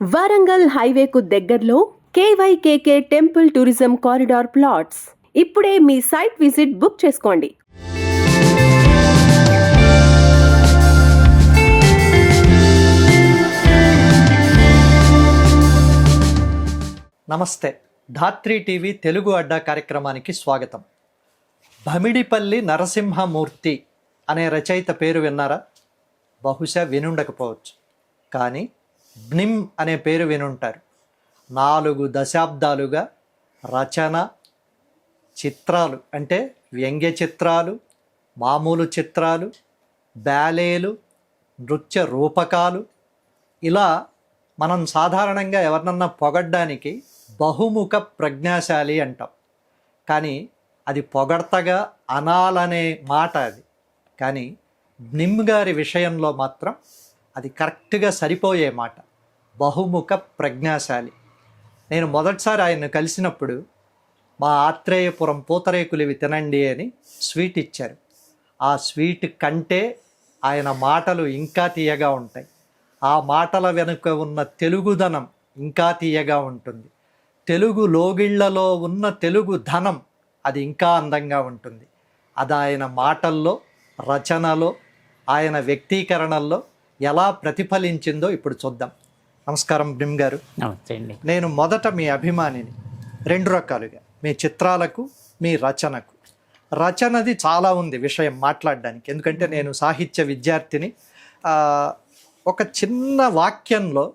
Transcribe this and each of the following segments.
వరంగల్ హైవేకు దగ్గరలో కేవైకేకే temple tourism corridor plots. ఇప్పుడే మీ site visit book చేసుకోండి. నమస్తే. ధాత్రి టీవీ తెలుగు అడ్డా కార్యక్రమానికి స్వాగతం. భమిడిపల్లి నరసింహమూర్తి అనే రచయిత పేరు విన్నారా? బహుశా వినుండకపోవచ్చు, కానీ బ్నిమ్ అనే పేరు వినుంటారు. 4 దశాబ్దాలుగా రచన, చిత్రాలు అంటే వ్యంగ్య చిత్రాలు, మామూలు చిత్రాలు, బ్యాలేలు, నృత్య రూపకాలు, ఇలా మనం సాధారణంగా ఎవరినన్నా పొగడ్డానికి బహుముఖ ప్రజ్ఞాశాలి అంటాం. కానీ అది పొగడ్తగా అనాలనే మాట అది. కానీ బ్నిమ్ గారి విషయంలో మాత్రం అది కరెక్ట్గా సరిపోయే మాట, బహుముఖ ప్రజ్ఞాశాలి. నేను మొదటిసారి ఆయన్ను కలిసినప్పుడు మా ఆత్రేయపురం పూతరేకులు తినండి అని స్వీట్ ఇచ్చారు. ఆ స్వీట్ కంటే ఆయన మాటలు ఇంకా తీయగా ఉంటాయి. ఆ మాటల వెనుక ఉన్న తెలుగుదనం ఇంకా తీయగా ఉంటుంది. తెలుగు లోగిళ్లలో ఉన్న తెలుగు ధనం అది ఇంకా అందంగా ఉంటుంది. అది ఆయన మాటల్లో, రచనలో, ఆయన వ్యక్తీకరణల్లో ఎలా ప్రతిఫలించిందో ఇప్పుడు చూద్దాం. నమస్కారం బ్నిమ్ గారు. నమస్తే అండి. నేను మొదట మీ అభిమానిని 2 రకాలుగా, మీ చిత్రాలకు, మీ రచనకు. రచనది చాలా ఉంది విషయం మాట్లాడడానికి, ఎందుకంటే నేను సాహిత్య విద్యార్థిని. ఒక చిన్న వాక్యంలో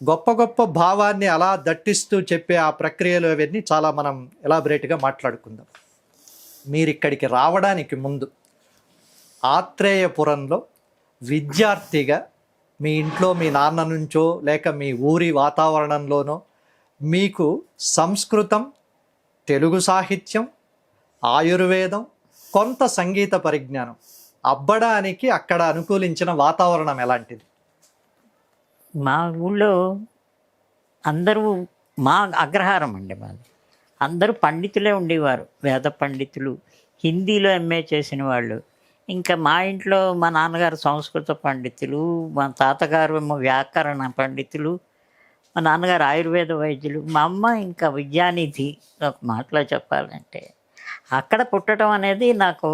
గొప్ప గొప్ప భావాన్ని అలా దట్టిస్తూ చెప్పే ఆ ప్రక్రియలు అవన్నీ చాలా మనం ఎలాబరేట్గా మాట్లాడుకుందాం. మీరు ఇక్కడికి రావడానికి ముందు ఆత్రేయపురంలో విద్యార్థిగా మీ ఇంట్లో మీ నాన్న నుంచో లేక మీ ఊరి వాతావరణంలోనో మీకు సంస్కృతం, తెలుగు సాహిత్యం, ఆయుర్వేదం, కొంత సంగీత పరిజ్ఞానం అబ్బడానికి అక్కడ అనుకూలించిన వాతావరణం ఎలాంటిది? మా ఊళ్ళో అందరూ మా అగ్రహారం అండి మాది. అందరూ పండితులే ఉండేవారు, వేద పండితులు, హిందీలో ఎంఏ చేసిన వాళ్ళు. ఇంకా మా ఇంట్లో మా నాన్నగారు సంస్కృత పండితులు, మా తాతగారు ఏమో వ్యాకరణ పండితులు, మా నాన్నగారు ఆయుర్వేద వైద్యులు, మా అమ్మ ఇంకా విద్యానిధి. ఒక మాటలో చెప్పాలంటే అక్కడ పుట్టడం అనేది నాకు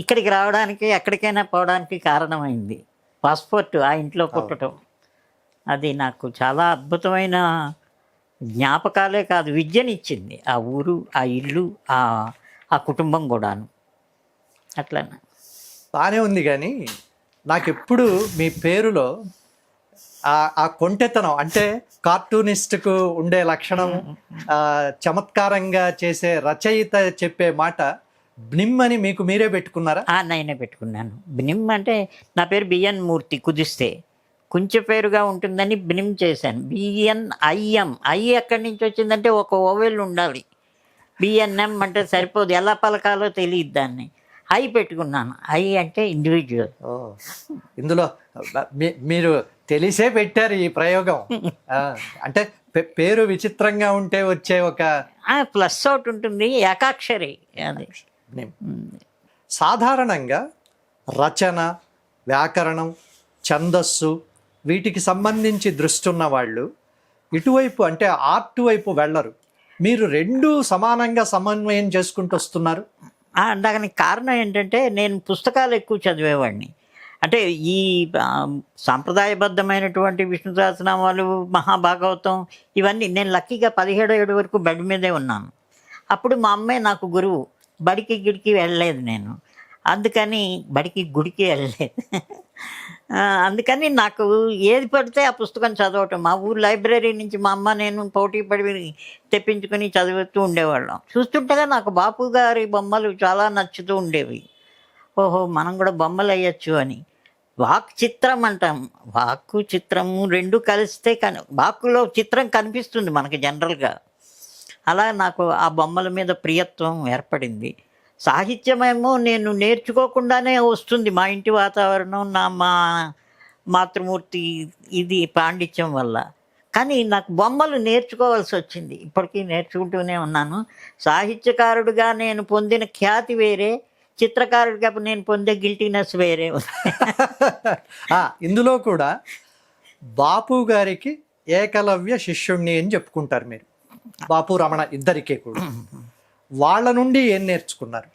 ఇక్కడికి రావడానికి, ఎక్కడికైనా పోవడానికి కారణమైంది. పాస్పోర్ట్ ఆ ఇంట్లో పుట్టడం అది నాకు చాలా అద్భుతమైన జ్ఞాపకాలే కాదు, విద్యనిచ్చింది ఆ ఊరు, ఆ ఇల్లు, ఆ కుటుంబం కూడాను. అట్లా బాగానే ఉంది. కానీ నాకు ఎప్పుడు మీ పేరులో ఆ కొంటెతనం, అంటే కార్టూనిస్ట్కు ఉండే లక్షణం, చమత్కారంగా చేసే రచయిత చెప్పే మాట బ్నిమ్ అని మీకు మీరే పెట్టుకున్నారా? నేనే పెట్టుకున్నాను. బ్నిమ్ అంటే నా పేరు బిఎన్ మూర్తి, కుదిస్తే కొంచెం పేరుగా ఉంటుందని బ్నిమ్ చేశాను. బిఎన్ఐఎం, ఐ ఎక్కడి నుంచి వచ్చిందంటే ఒక ఓవెల్ ఉండాలి. బిఎన్ఎం అంటే సరిపోదు, ఎలా పలకాలో తెలియదు, దాన్ని ఐ పెట్టుకున్నాను. ఐ అంటే ఇండివిజువల్. ఇందులో మీరు తెలిసే పెట్టారు ఈ ప్రయోగం. అంటే పేరు విచిత్రంగా ఉంటే వచ్చే ఒక ప్లస్ అవుట్ ఉంటుంది, ఏకాక్షరి అది. సాధారణంగా రచన, వ్యాకరణం, ఛందస్సు వీటికి సంబంధించి దృష్టి ఉన్న వాళ్ళు ఇటువైపు అంటే ఆర్ట్ వైపు వెళ్ళరు. మీరు 2 సమానంగా సమన్వయం చేసుకుంటూ వస్తున్నారు. దానికి కారణం ఏంటంటే నేను పుస్తకాలు ఎక్కువ చదివేవాడిని. అంటే ఈ సాంప్రదాయబద్ధమైనటువంటి విష్ణు సహస్రనామాలు, మహాభాగవతం ఇవన్నీ నేను లక్కీగా 17 ఏడు వరకు బడి మీదే ఉన్నాను. అప్పుడు మా అమ్మే నాకు గురువు. బడికి గిడికి వెళ్ళలేదు నేను, అందుకని బడికి గుడికి వెళ్ళలేదు. అందుకని నాకు ఏది పడితే ఆ పుస్తకం చదవటం. మా ఊరు లైబ్రరీ నుంచి మా అమ్మ నేను పోటీ పడి తెప్పించుకొని చదువుతూ ఉండేవాళ్ళం. చూస్తుంటేగా నాకు బాపు గారి బొమ్మలు చాలా నచ్చుతూ ఉండేవి. ఓహో, మనం కూడా బొమ్మలు వేయచ్చు అని. వాక్ చిత్రం అంటాం, వాక్కు చిత్రము 2 కలిస్తే వాక్కులో చిత్రం కనిపిస్తుంది మనకి జనరల్గా. అలా నాకు ఆ బొమ్మల మీద ప్రియత్వం ఏర్పడింది. సాహిత్యమేమో నేను నేర్చుకోకుండానే వస్తుంది, మా ఇంటి వాతావరణం, మా మాతృమూర్తి ఇది పాండిత్యం వల్ల. కానీ నాకు బొమ్మలు నేర్చుకోవాల్సి వచ్చింది. ఇప్పటికీ నేర్చుకుంటూనే ఉన్నాను. సాహిత్యకారుడిగా నేను పొందిన ఖ్యాతి వేరే, చిత్రకారుడిగా నేను పొందే గిల్టీనెస్ వేరే. ఇందులో కూడా బాపు గారికి ఏకలవ్య శిష్యుణ్ణి అని చెప్పుకుంటారు మీరు, బాపు రమణ ఇద్దరికీ కూడా. వాళ్ళ నుండి ఏం నేర్చుకున్నారు?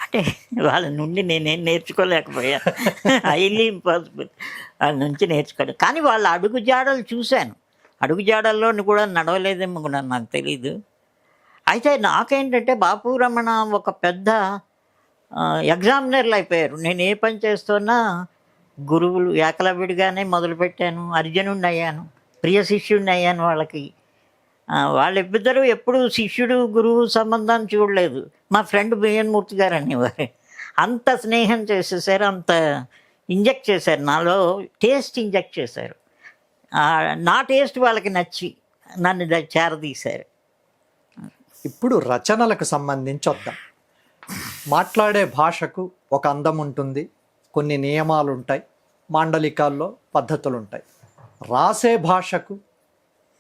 అంటే వాళ్ళ నుండి నేనేం నేర్చుకోలేకపోయా, హైలీ ఇంపాసిబుల్. వాళ్ళ నుంచి నేర్చుకోలేదు. కానీ వాళ్ళ అడుగుజాడలు చూశాను. అడుగుజాడల్లో కూడా నడవలేదేమో కూడా నాకు తెలీదు. అయితే నాకేంటంటే బాపు రమణ ఒక పెద్ద ఎగ్జామినర్లు అయిపోయారు. నేను ఏ పని చేస్తున్నా గురువులు ఏకలవ్యుడిగానే మొదలుపెట్టాను, అర్జునుడిని అయ్యాను, ప్రియ శిష్యుడిని అయ్యాను వాళ్ళకి. వాళ్ళిద్దరూ ఎప్పుడు శిష్యుడు గురువు సంబంధాన్ని చూడలేదు. మా ఫ్రెండ్ బిఎన్ మూర్తి గారు అనేవారు. అంత స్నేహం చేసేసారు, అంత ఇంజెక్ట్ చేశారు నాలో, టేస్ట్ ఇంజెక్ట్ చేశారు. నా టేస్ట్ వాళ్ళకి నచ్చి నన్ను చేరదీశారు. ఇప్పుడు రచనలకు సంబంధించి వద్దాం. మాట్లాడే భాషకు ఒక అందం ఉంటుంది, కొన్ని నియమాలు ఉంటాయి, మాండలికాల్లో పద్ధతులు ఉంటాయి. రాసే భాషకు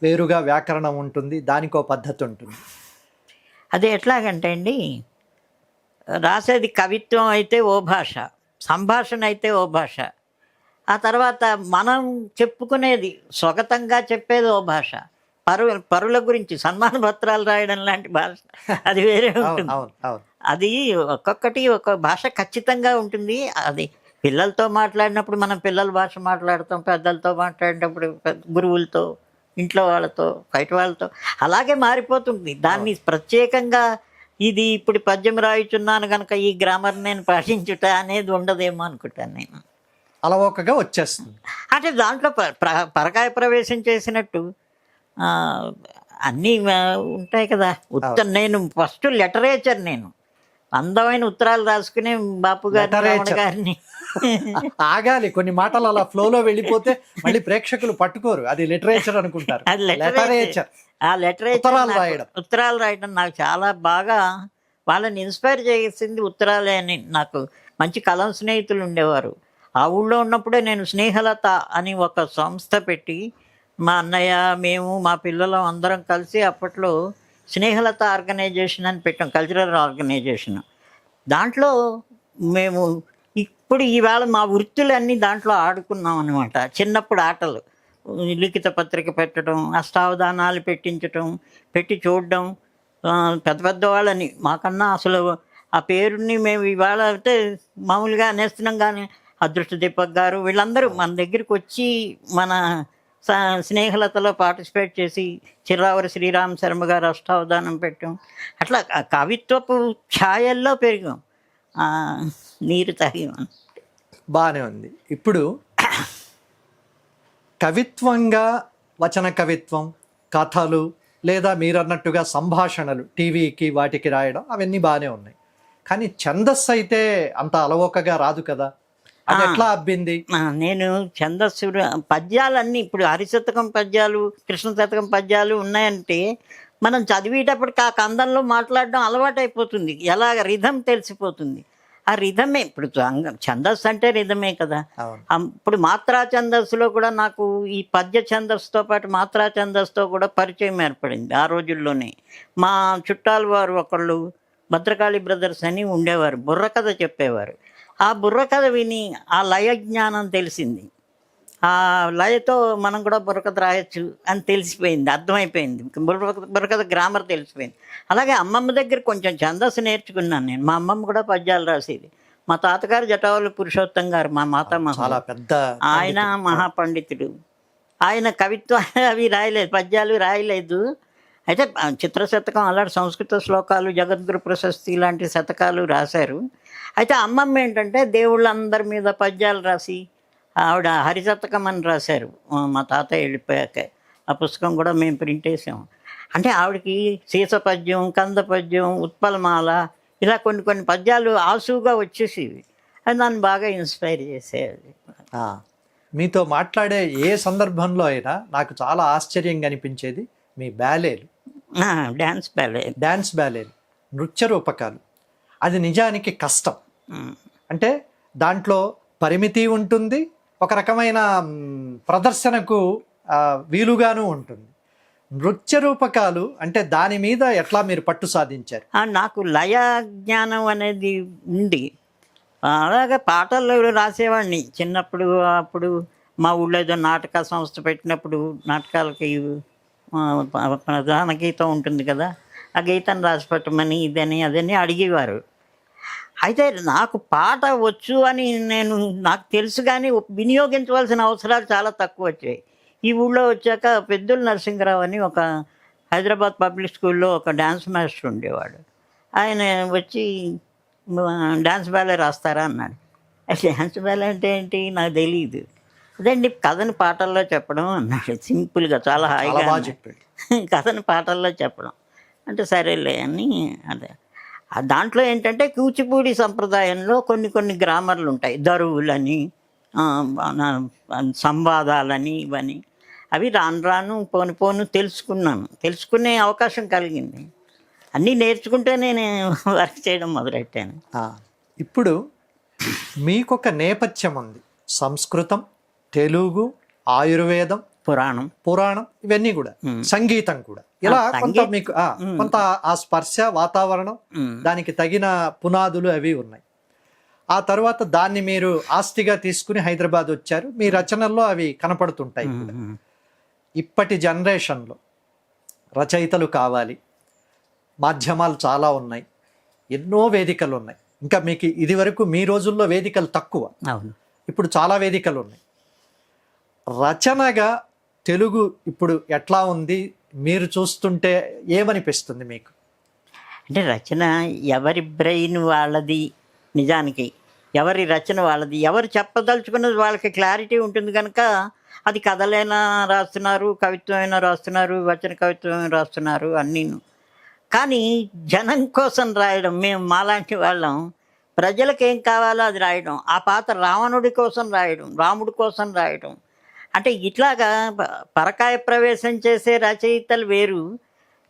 వేరుగా వ్యాకరణం ఉంటుంది, దానికో పద్ధతి ఉంటుంది. అది ఎట్లాగంటే అండి, రాసేది కవిత్వం అయితే ఓ భాష, సంభాషణ అయితే ఓ భాష, ఆ తర్వాత మనం చెప్పుకునేది స్వగతంగా చెప్పేది ఓ భాష, పరుల గురించి సన్మాన పత్రాలు రాయడం లాంటి భాష అది వేరే ఉంటుంది. అది ఒక్కొక్కటి ఒక భాష ఖచ్చితంగా ఉంటుంది. అది పిల్లలతో మాట్లాడినప్పుడు మనం పిల్లల భాష మాట్లాడతాం, పెద్దలతో మాట్లాడినప్పుడు గురువులతో, ఇంట్లో వాళ్ళతో, బయట వాళ్ళతో అలాగే మారిపోతుంది. దాన్ని ప్రత్యేకంగా ఇది ఇప్పుడు పద్యం రాయిచున్నాను కనుక ఈ గ్రామర్ నేను పాటించుట అనేది ఉండదేమో అనుకుంటాను నేను. అలవోకగా వచ్చేస్తుంది. అంటే దాంట్లో పరకాయ ప్రవేశం చేసినట్టు అన్నీ ఉంటాయి కదా. నేను ఫస్ట్ లిటరేచర్, నేను అందమైన ఉత్తరాలు రాసుకునే బాపు గారిని ఆగాలి, కొన్ని మాటలు అలా ఫ్లోలో వెళ్ళిపోతే మళ్ళీ ప్రేక్షకులు పట్టుకోరు, అది లిటరేచర్ అనుకుంటారు. ఆ లిటరేచర్ ఉత్తరాలు రాయడం నాకు చాలా బాగా వాళ్ళని ఇన్స్పైర్ చేసింది ఉత్తరాలే అని. నాకు మంచి కలం స్నేహితులు ఉండేవారు. ఆ ఊళ్ళో ఉన్నప్పుడే నేను స్నేహలత అని ఒక సంస్థ పెట్టి, మా అన్నయ్య, మేము, మా పిల్లలు అందరం కలిసి అప్పట్లో స్నేహలత ఆర్గనైజేషన్ అని పెట్టాం, కల్చరల్ ఆర్గనైజేషన్. దాంట్లో మేము ఇప్పుడు ఈవేళ మా వృత్తులన్నీ దాంట్లో ఆడుకున్నాం అనమాట. చిన్నప్పుడు ఆటలు, లిఖిత పత్రిక పెట్టడం, అష్టావధానాలు పెట్టి చూడడం, పెద్ద పెద్ద వాళ్ళని మాకన్నా అసలు ఆ పేరుని మేము ఇవాళ అంటే మామూలుగా అనేస్తున్నాం, కానీ అదృష్ట దీపక్ గారు వీళ్ళందరూ మన దగ్గరికి వచ్చి మన స్నేహలతలో పార్టిసిపేట్ చేసి, చిర్రావరి శ్రీరామ్ శర్మ గారు అష్టావధానం పెట్టాం. అట్లా కవిత్వపు ఛాయల్లో పెరిగాం, నీరు తాగాం. బాగానే ఉంది. ఇప్పుడు కవిత్వంగా వచన కవిత్వం, కథలు, లేదా మీరన్నట్టుగా సంభాషణలు టీవీకి వాటికి రాయడం అవన్నీ బాగానే ఉన్నాయి. కానీ ఛందస్సు అయితే అంత అలవోకగా రాదు కదా, అది ఎట్లా అబ్బింది? నేను ఛందస్సు పద్యాలన్నీ ఇప్పుడు హరిశతకం పద్యాలు, కృష్ణ శతకం పద్యాలు ఉన్నాయంటే మనం చదివేటప్పటికి ఆ కందంలో మాట్లాడడం అలవాటు అయిపోతుంది. ఎలాగ రిధం తెలిసిపోతుంది. ఆ రిధమే ఇప్పుడు ఛందస్సు అంటే రిధమే కదా. ఇప్పుడు మాత్రా ఛందస్సులో కూడా నాకు ఈ పద్య ఛందస్సుతో పాటు మాత్రా ఛందస్సుతో కూడా పరిచయం ఏర్పడింది ఆ రోజుల్లోనే. మా చుట్టాలు వారు ఒకళ్ళు భద్రకాళి బ్రదర్స్ అని ఉండేవారు, బుర్రకథ చెప్పేవారు. ఆ బుర్రకథ విని ఆ లయ జ్ఞానం తెలిసింది. ఆ లయతో మనం కూడా బుర్రకథ రాయొచ్చు అని తెలిసిపోయింది, అర్థమైపోయింది. బుర్రకథ గ్రామర్ తెలిసిపోయింది. అలాగే అమ్మమ్మ దగ్గర కొంచెం ఛందస్సు నేర్చుకున్నాను నేను. మా అమ్మమ్మ కూడా పద్యాలు రాసేది. మా తాతగారు జటావళి పురుషోత్తం గారు, మా మాతామహ, ఆయన మహాపండితుడు. ఆయన కవిత్వాలు అవి రాయలేదు, పద్యాలు రాయలేదు. అయితే చిత్రశతకం అలాంటి సంస్కృత శ్లోకాలు, జగద్గురు ప్రశస్తి లాంటి శతకాలు రాశారు. అయితే అమ్మమ్మ ఏంటంటే దేవుళ్ళందరి మీద పద్యాలు రాసి, ఆవిడ హరిశతకం అని రాశారు మా తాతయ్య వెళ్ళిపోయాక. ఆ పుస్తకం కూడా మేము ప్రింట్ వేసాము. అంటే ఆవిడకి సీస పద్యం, కంద పద్యం, ఉత్పలమాల ఇలా కొన్ని పద్యాలు ఆసుగా వచ్చేసేవి. అది నన్ను బాగా ఇన్స్పైర్ చేసేది. మీతో మాట్లాడే ఏ సందర్భంలో అయినా నాకు చాలా ఆశ్చర్యంగా అనిపించేది మీ బ్యాలేలు, డ్యాన్స్ బ్యాలేలు, నృత్య రూపకాలు. అది నిజానికి కష్టం. అంటే దాంట్లో పరిమితి ఉంటుంది, ఒక రకమైన ప్రదర్శనకు వీలుగాను ఉంటుంది. నృత్య రూపకాలు అంటే దాని మీద ఎట్లా మీరు పట్టు సాధించారు? నాకు లయ జ్ఞానం అనేది ఉంది. అలాగే పాటలు రాసేవాడిని చిన్నప్పుడు. అప్పుడు మా ఊళ్ళో ఏదో నాటక సంస్థ పెట్టినప్పుడు నాటకాలకి ప్రధాన గీతం ఉంటుంది కదా, ఆ గీతం రాసి పెట్టమని ఇదని అదని అడిగేవారు. అయితే నాకు పాట వచ్చు అని నాకు తెలుసు, కానీ వినియోగించవలసిన అవసరాలు చాలా తక్కువ వచ్చాయి. ఈ ఊళ్ళో వచ్చాక పెద్దుల నరసింహరావు అని ఒక హైదరాబాద్ పబ్లిక్ స్కూల్లో ఒక డ్యాన్స్ మాస్టర్ ఉండేవాడు. ఆయన వచ్చి డ్యాన్స్ బ్యాలే రాస్తారా అన్నాడు. డ్యాన్స్ బ్యాలే అంటే ఏంటి నాకు తెలియదు. అదండి కథని పాటల్లో చెప్పడం అన్నాడు. సింపుల్గా చాలా హాయిగా చెప్పాడు. కథని పాటల్లో చెప్పడం అంటే సరేలే అని. అదే దాంట్లో ఏంటంటే కూచిపూడి సంప్రదాయంలో కొన్ని గ్రామర్లు ఉంటాయి, దరువులని, సంవాదాలని, ఇవన్నీ. అవి రాను పోను తెలుసుకునే అవకాశం కలిగింది. అన్నీ నేర్చుకుంటే నేను వర్క్ చేయడం మొదలెట్టాను. ఇప్పుడు మీకొక నేపథ్యం ఉంది, సంస్కృతం, తెలుగు, ఆయుర్వేదం, పురాణం ఇవన్నీ కూడా, సంగీతం కూడా. ఇలా కొంత మీకు కొంత ఆ స్పర్శ, వాతావరణం, దానికి తగిన పునాదులు అవి ఉన్నాయి. ఆ తర్వాత దాన్ని మీరు ఆస్తిగా తీసుకుని హైదరాబాద్ వచ్చారు. మీ రచనల్లో అవి కనపడుతుంటాయి కూడా. ఇప్పటి జనరేషన్లో రచయితలు కావాలి, మాధ్యమాలు చాలా ఉన్నాయి, ఎన్నో వేదికలు ఉన్నాయి. ఇంకా మీకు ఇది వరకు మీ రోజుల్లో వేదికలు తక్కువ, ఇప్పుడు చాలా వేదికలు ఉన్నాయి. రచనగా తెలుగు ఇప్పుడు ఎట్లా ఉంది మీరు చూస్తుంటే ఏమనిపిస్తుంది మీకు? అంటే రచన ఎవరి బ్రెయిన్ వాళ్ళది, నిజానికి ఎవరి రచన వాళ్ళది, ఎవరు చెప్పదలుచుకున్నది వాళ్ళకి క్లారిటీ ఉంటుంది కనుక అది కథలైనా రాస్తున్నారు, కవిత్వమైనా రాస్తున్నారు, వచన కవిత్వమైనా రాస్తున్నారు, అన్నీను. కానీ జనం కోసం రాయడం, మేము మాలాంటి వాళ్ళం ప్రజలకు ఏం కావాలో అది రాయడం, ఆ పాత్ర రావణుడి కోసం రాయడం, రాముడి కోసం రాయడం. అంటే ఇట్లాగా పరకాయ ప్రవేశం చేసే రచయితలు వేరు,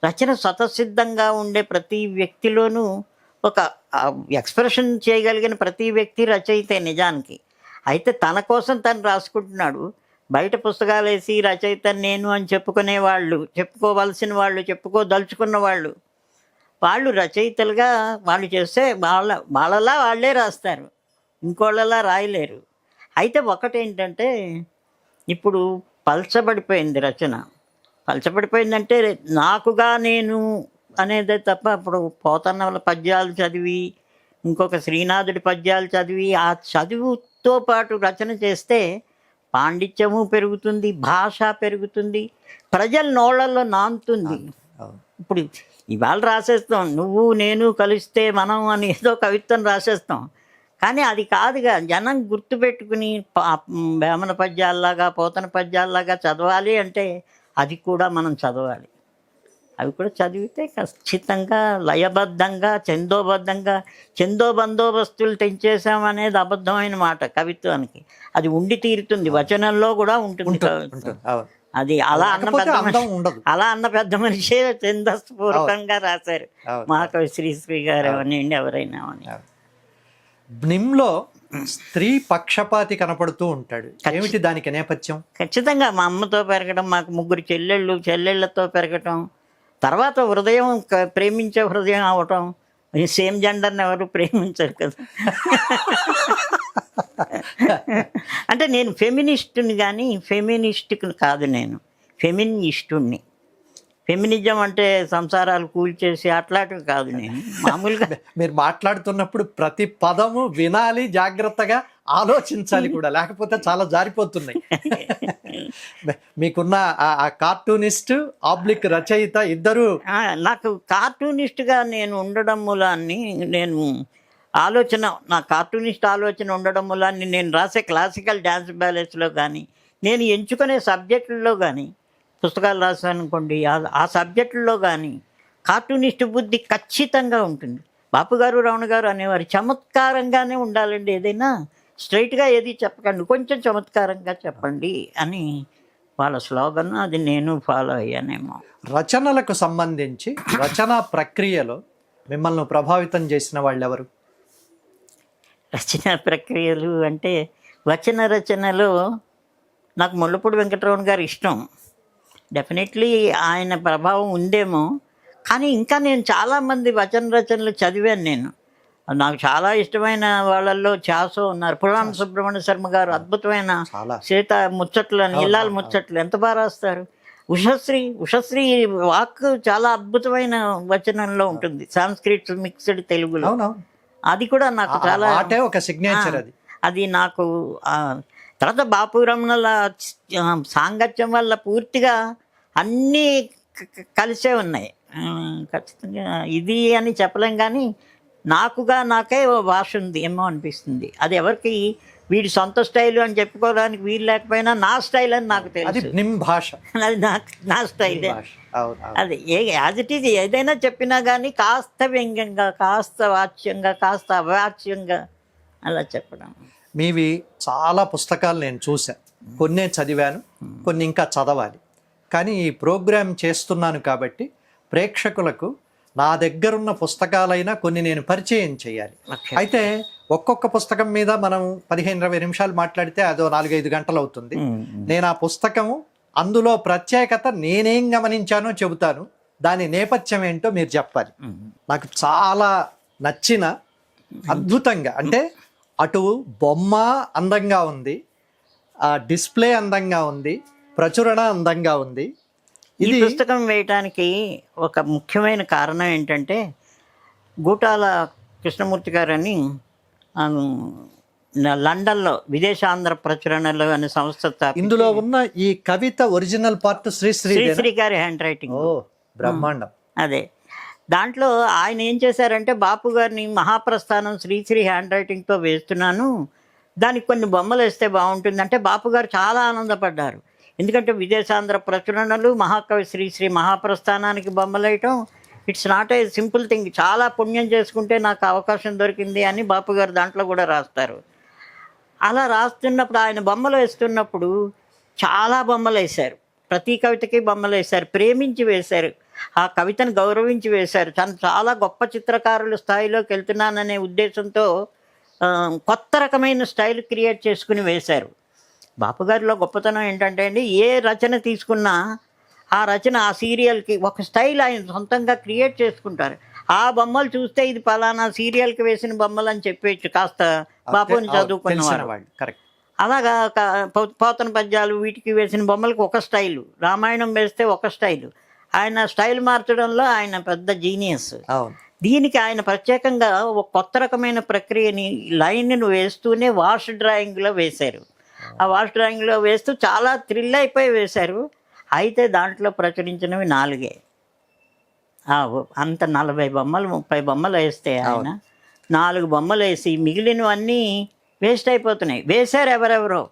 రచన స్వతసిద్ధంగా ఉండే ప్రతి వ్యక్తిలోనూ ఒక ఎక్స్ప్రెషన్ చేయగలిగిన ప్రతి వ్యక్తి రచయితే నిజానికి. అయితే తన కోసం తను రాసుకుంటున్నాడు. బయట పుస్తకాలు వేసి రచయిత నేను అని చెప్పుకునే వాళ్ళు, చెప్పుకోవలసిన వాళ్ళు, చెప్పుకోదలుచుకున్న వాళ్ళు రచయితలుగా వాళ్ళు చేస్తే వాళ్ళలా వాళ్ళే రాస్తారు, ఇంకోళ్ళలా రాయలేరు. అయితే ఒకటేంటంటే ఇప్పుడు పలచబడిపోయింది రచన. పలచబడిపోయిందంటే నాకుగా నేను అనేదే తప్ప, ఇప్పుడు పోతన్న పద్యాలు చదివి, ఇంకొక శ్రీనాథుడి పద్యాలు చదివి, ఆ చదువుతో పాటు రచన చేస్తే పాండిత్యము పెరుగుతుంది, భాష పెరుగుతుంది, ప్రజల నోళ్ళల్లో నానుతుంది. ఇప్పుడు ఇవాళ రాసేస్తాం, నువ్వు నేను కలిస్తే మనం అని ఏదో కవిత్వం రాసేస్తాం, కానీ అది కాదుగా. జనం గుర్తుపెట్టుకుని వేమన పద్యాల్లాగా, పోతన పద్యాల్లాగా చదవాలి అంటే అది కూడా మనం చదవాలి. అవి కూడా చదివితే ఖచ్చితంగా లయబద్ధంగా, బందోబస్తులు తెంచేసామనేది అబద్ధమైన మాట కవిత్వానికి. అది ఉండి తీరుతుంది, వచనంలో కూడా ఉంటుంది కవిత్వం. అది అలా అన్న పెద్ద మనిషే ఛందస్పూర్వకంగా రాశారు, మహాకవి శ్రీశ్రీ గారు అవనండి, ఎవరైనా అని. బ్నిమ్లో స్త్రీ పక్షపాతి కనపడుతూ ఉంటాడు, ఏమిటి దానికి నేపథ్యం? ఖచ్చితంగా మా అమ్మతో పెరగడం, మాకు 3 చెల్లెళ్ళతో పెరగటం, తర్వాత హృదయం ప్రేమించే హృదయం అవటం. సేమ్ జెండర్ని ఎవరు ప్రేమించరు కదా. అంటే నేను ఫెమినిస్టుని, కానీ ఫెమినిస్ట్ని కాదు, నేను ఫెమినిస్టుని. ఫెమినిజం అంటే సంసారాలు కూల్చేసి అట్లాంటివి కాదు. నేను మామూలుగా మీరు మాట్లాడుతున్నప్పుడు ప్రతి పదము వినాలి, జాగ్రత్తగా ఆలోచించాలి కూడా, లేకపోతే చాలా జారిపోతున్నాయి. మీకున్న ఆ కార్టూనిస్ట్ ఆబ్లిక్ రచయిత ఇద్దరు. నాకు కార్టూనిస్ట్గా నేను ఉండడం మూలాన్ని, నేను నా కార్టూనిస్ట్ ఆలోచన ఉండడం మూలాన్ని నేను రాసే క్లాసికల్ డ్యాన్స్ బ్యాలెన్స్లో కానీ, నేను ఎంచుకునే సబ్జెక్టుల్లో కానీ, పుస్తకాలు రాశాను అనుకోండి, ఆ సబ్జెక్టుల్లో కానీ కార్టూనిస్ట్ బుద్ధి ఖచ్చితంగా ఉంటుంది. బాపు గారు, రమణ గారు అనేవారు, చమత్కారంగానే ఉండాలండి, ఏదైనా స్ట్రైట్గా ఏది చెప్పకండి, కొంచెం చమత్కారంగా చెప్పండి అని వాళ్ళ స్లోగన్. అది నేను ఫాలో అయ్యానేమో. రచనలకు సంబంధించి రచనా ప్రక్రియలో మిమ్మల్ని ప్రభావితం చేసిన వాళ్ళు ఎవరు? రచనా ప్రక్రియలు అంటే వచన రచనలో నాకు ముళ్ళపూడి వెంకటరమణ గారు ఇష్టం. డెఫినెట్లీ ఆయన ప్రభావం ఉందేమో, కానీ ఇంకా నేను చాలామంది వచన రచనలు చదివాను నేను. నాకు చాలా ఇష్టమైన వాళ్ళల్లో చాసో ఉన్నారు. పురాణ సుబ్రహ్మణ్య శర్మ గారు అద్భుతమైన చాలా సీత ముచ్చట్లని, ఇల్లాల ముచ్చట్లు ఎంత బాగా రాస్తారు. ఉషశ్రీ వాక్ చాలా అద్భుతమైన వచనంలో ఉంటుంది, సాంస్క్రిట్ మిక్స్డ్ తెలుగులో. అవునవును, అది కూడా నాకు చాలా మాటే ఒక సిగ్నేచర్ అది. అది నాకు తర్వాత బాపు రమణల సాంగత్యం వల్ల పూర్తిగా అన్నీ కలిసే ఉన్నాయి. ఖచ్చితంగా ఇది అని చెప్పలేం, కానీ నాకే ఓ భాష ఉంది ఏమో అనిపిస్తుంది. అది ఎవరికి వీడి సొంత స్టైల్ అని చెప్పుకోవడానికి వీలు లేకపోయినా నా స్టైల్ అని నాకు అది తెలుసు. నిమ్ భాష, అది నా స్టైలే. భాష. అవును, అవును. అది యాజ్ ఇట్ ఈజ్ ఏదైనా చెప్పినా కానీ కాస్త వ్యంగ్యంగా, కాస్త వాచ్యంగా, కాస్త అవాచ్యంగా అలా చెప్పడం. మీవి చాలా పుస్తకాలు నేను చూశాను, కొన్నే చదివాను, కొన్ని ఇంకా చదవాలి. కానీ ఈ ప్రోగ్రామ్ చేస్తున్నాను కాబట్టి ప్రేక్షకులకు నా దగ్గరున్న పుస్తకాలైనా కొన్ని నేను పరిచయం చేయాలి. అయితే ఒక్కొక్క పుస్తకం మీద మనం 15-20 నిమిషాలు మాట్లాడితే అదో 4-5 గంటలు అవుతుంది. నేను ఆ పుస్తకము అందులో ప్రత్యేకత నేనేం గమనించానో చెబుతాను, దాని నేపథ్యం ఏంటో మీరు చెప్పాలి. నాకు చాలా నచ్చిన, అద్భుతంగా, అంటే అటు బొమ్మ అందంగా ఉంది, ఆ డిస్ప్లే అందంగా ఉంది, ప్రచురణ అందంగా ఉంది. ఈ పుస్తకం వేయటానికి ఒక ముఖ్యమైన కారణం ఏంటంటే, గూటాల కృష్ణమూర్తి గారని లండన్లో విదేశాంధ్ర ప్రచురణలు అనే సంస్థ స్థాపించి, ఇందులో ఉన్న ఈ కవిత ఒరిజినల్ పార్ట్ శ్రీశ్రీ గారి హ్యాండ్ రైటింగ్. ఓ బ్రహ్మాండం. అదే దాంట్లో ఆయన ఏం చేశారంటే, బాపు గారిని మహాప్రస్థానం శ్రీశ్రీ హ్యాండ్ రైటింగ్తో వేస్తున్నాను, దానికి కొన్ని బొమ్మలు వేస్తే బాగుంటుంది అంటే బాపు గారు చాలా ఆనందపడ్డారు. ఎందుకంటే విదేశాంధ్ర ప్రచురణలు, మహాకవి శ్రీశ్రీ మహాప్రస్థానానికి బొమ్మలు వేయటం it's not a simple thing. చాలా పుణ్యం చేసుకుంటే నాకు అవకాశం దొరికింది అని బాపు గారు దాంట్లో కూడా రాస్తారు. అలా రాస్తున్నప్పుడు, ఆయన బొమ్మలు వేస్తున్నప్పుడు చాలా బొమ్మలు వేశారు, ప్రతి కవితకి బొమ్మలు వేశారు, ప్రేమించి వేశారు, ఆ కవితను గౌరవించి వేశారు. తను చాలా గొప్ప చిత్రకారుల స్థాయిలోకి వెళ్తున్నాననే ఉద్దేశంతో కొత్త రకమైన స్టైల్ క్రియేట్ చేసుకుని వేశారు. బాపుగారిలో గొప్పతనం ఏంటంటే అండి, ఏ రచన తీసుకున్నా ఆ రచన ఆ సీరియల్కి ఒక స్టైల్ ఆయన సొంతంగా క్రియేట్ చేసుకుంటారు. ఆ బొమ్మలు చూస్తే ఇది పలానా సీరియల్కి వేసిన బొమ్మలు అని చెప్పేచ్చు, కాస్త బాపుని చదువుకున్నవారు. అలాగా పోతన పద్యాలు వీటికి వేసిన బొమ్మలకు ఒక స్టైలు, రామాయణం వేస్తే ఒక స్టైలు. ఆయన స్టైల్ మార్చడంలో ఆయన పెద్ద జీనియస్. దీనికి ఆయన ప్రత్యేకంగా ఒక కొత్త రకమైన ప్రక్రియని లైన్ను వేస్తూనే వాష్ డ్రాయింగ్లో వేశారు. ఆ వాష్ డ్రాయింగ్లో వేస్తూ చాలా థ్రిల్ అయిపోయి వేశారు. అయితే దాంట్లో ప్రచురించినవి 4. అంత 40 బొమ్మలు 30 బొమ్మలు వేస్తే ఆయన 4 బొమ్మలు వేసి మిగిలినవన్నీ వేస్ట్ అయిపోతున్నాయి. వేశారు ఎవరెవరో.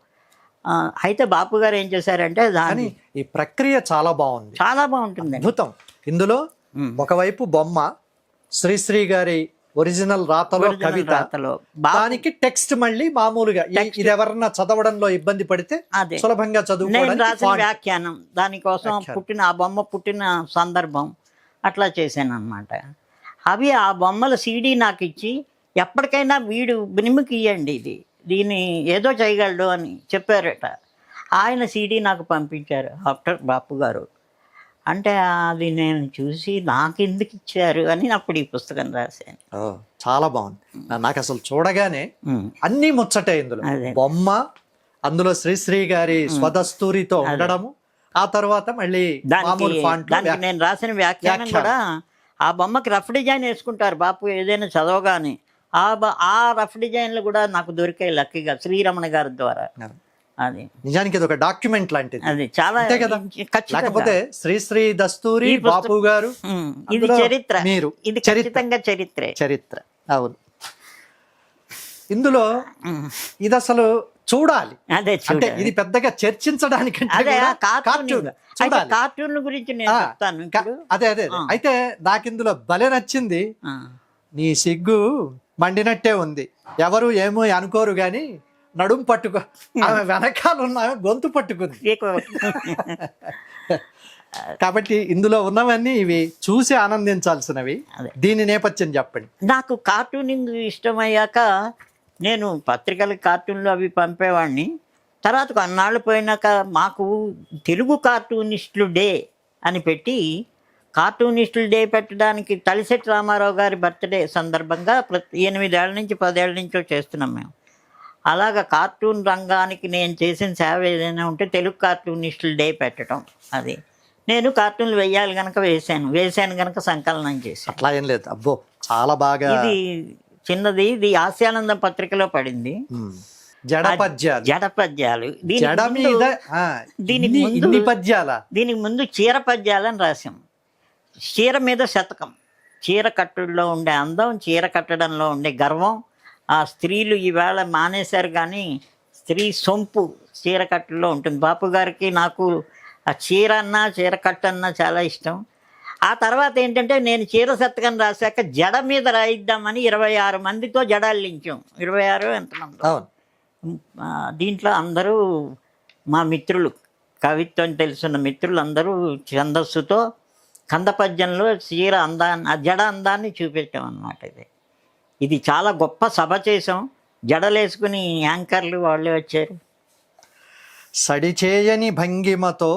అయితే బాపు గారు ఏం చేశారంటే, దాని ఈ ప్రక్రియ చాలా బాగుంది, చాలా బాగుంటుంది, అద్భుతం. ఇందులో ఒకవైపు బొమ్మ శ్రీశ్రీ గారి ఒరిజినల్ రాతలో కవిత, దానికి టెక్స్ట్ మళ్ళీ మామూలుగా ఇది ఎవరన్నా చదవడంలో ఇబ్బంది పడితే సులభంగా చదువుకోవడానికి వ్యాఖ్యానం, దానికోసం పుట్టిన ఆ బొమ్మ పుట్టిన సందర్భం అట్లా చేశాను అనమాట. అవి ఆ బొమ్మల సీడీ నాకు ఇచ్చి, ఎప్పటికైనా వీడు బినిమికి ఇవ్వండి, దీన్ని ఏదో చేయగలడు అని చెప్పారట. ఆయన సీడీ నాకు పంపించారు ఆఫ్టర్ బాపు గారు. అంటే అది నేను చూసి నాకు ఎందుకు ఇచ్చారు అని అప్పుడు ఈ పుస్తకం రాశాను. చాలా బాగుంది. నాకు అసలు చూడగానే అన్ని ముచ్చటే. ఇందులో బొమ్మ, అందులో శ్రీశ్రీ గారి స్వదస్తూరితో ఉండడము, ఆ తర్వాత మళ్ళీ దానికి నేను రాసిన వ్యాఖ్యానం కూడా, ఆ బొమ్మకి రఫ్ డిజైన్ వేసుకుంటారు బాపు ఏదైనా చదవగానే. ఆ రఫ్ డిజైన్లు కూడా నాకు దొరికాయి లక్కీగా శ్రీరమణ గారి ద్వారా. అది నిజానికి ఇది ఒక డాక్యుమెంట్ లాంటిది. అది చాలా కదా, లేకపోతే శ్రీశ్రీ దస్తూరి, బాపు గారు, ఇది చరిత్ర, ఇది ఖచ్చితంగా చరిత్ర. అవును, ఇందులో ఇది అసలు చూడాలి. అంటే ఇది పెద్దగా చర్చించడానికి కార్టూన్ గురించి నేను చెప్తాను. అదే అయితే నాకు ఇందులో భలే నచ్చింది. నీ సిగ్గు మండినట్టే ఉంది, ఎవరు ఏమో అనుకోరు గాని నడుం పట్టుకో, ఆమె వెనకాల ఉన్న గొంతు పట్టుకుంది. కాబట్టి ఇందులో ఉన్నవన్నీ ఇవి చూసి ఆనందించాల్సినవి. దీని నేపథ్యం చెప్పండి. నాకు కార్టూనింగ్ ఇష్టమయ్యాక నేను పత్రికలకి కార్టూన్లు అవి పంపేవాడిని. తర్వాత కొన్నాళ్ళు పోయినాక మాకు తెలుగు కార్టూనిస్టులు డే అని పెట్టి కార్టూనిస్టులు డే పెట్టడానికి తలిశెట్టి రామారావు గారి బర్త్డే సందర్భంగా 8 ఏళ్ళ నుంచి 10 ఏళ్ళ నుంచో చేస్తున్నాం మేము. అలాగా కార్టూన్ రంగానికి నేను చేసిన సేవ ఏదైనా ఉంటే తెలుగు కార్టూనిస్టుల డే పెట్టడం. అది నేను కార్టూన్లు వేయాలి కనుక వేశాను కనుక సంకలనం చేశాను. అట్లా ఏం లేదు, అబ్బో చాలా బాగా. ఇది చిన్నది, ఇది హాస్యానందం పత్రికలో పడింది. జడపద్యాలు. జడపద్యాలు. జడ మీద ఇన్ని పద్యాల. దీనికి ముందు చీర పద్యాలని రాసాం. చీర మీద శతకం, చీర కట్టుల్లో ఉండే అందం, చీర కట్టడంలో ఉండే గర్వం. ఆ స్త్రీలు ఈవేళ మానేశారు, కానీ స్త్రీ సొంపు చీర కట్టుల్లో ఉంటుంది. బాపు గారికి నాకు ఆ చీర అన్నా చీర కట్టు అన్నా చాలా ఇష్టం. ఆ తర్వాత ఏంటంటే నేను చీర శతకం రాశాక జడ మీద రాయిద్దామని 26 మందితో జడాల్లించాం. 26 ఎంతమంది. దీంట్లో అందరూ మా మిత్రులు, కవిత్వం తెలుసున్న మిత్రులు అందరూ ఛందస్సుతో కందపద్యంలో చీర అందాన్ని, ఆ జడ అందాన్ని చూపెట్టాం అన్నమాట. ఇది చాలా గొప్ప సభ చేసాం. జడలేసుకుని యాంకర్లు వాళ్ళే వచ్చారు. సడిచేయని భంగిమతో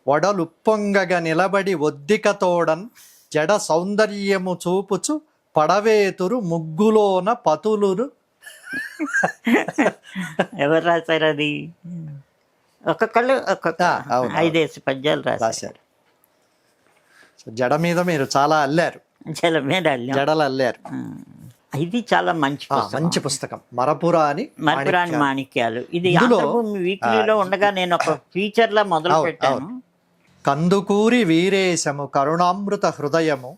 వడలుప్పొంగగా నిలబడి ఒద్దికతోడన్ జడ సౌందర్యము చూపుచు పడవేతురు ముగ్గులోన పతులురు. ఎవరు రాశారు అది? ఒక్కొక్కళ్ళు ఒక్కొక్క 5 పద్యాలు రాశారు. జడ మీద మీరు చాలా అల్లారు. జడ మీద జడలు అల్లారు. ఇది చాలా మంచి పుస్తకం. మరపురాని మాణిక్యాలు. ఇది ఆంధ్రభూమి వీక్లీలో ఉండగా నేను ఒక ఫీచర్ లా మొదలు పెట్టాను. కందుకూరి వీరేశము కరుణామృత హృదయము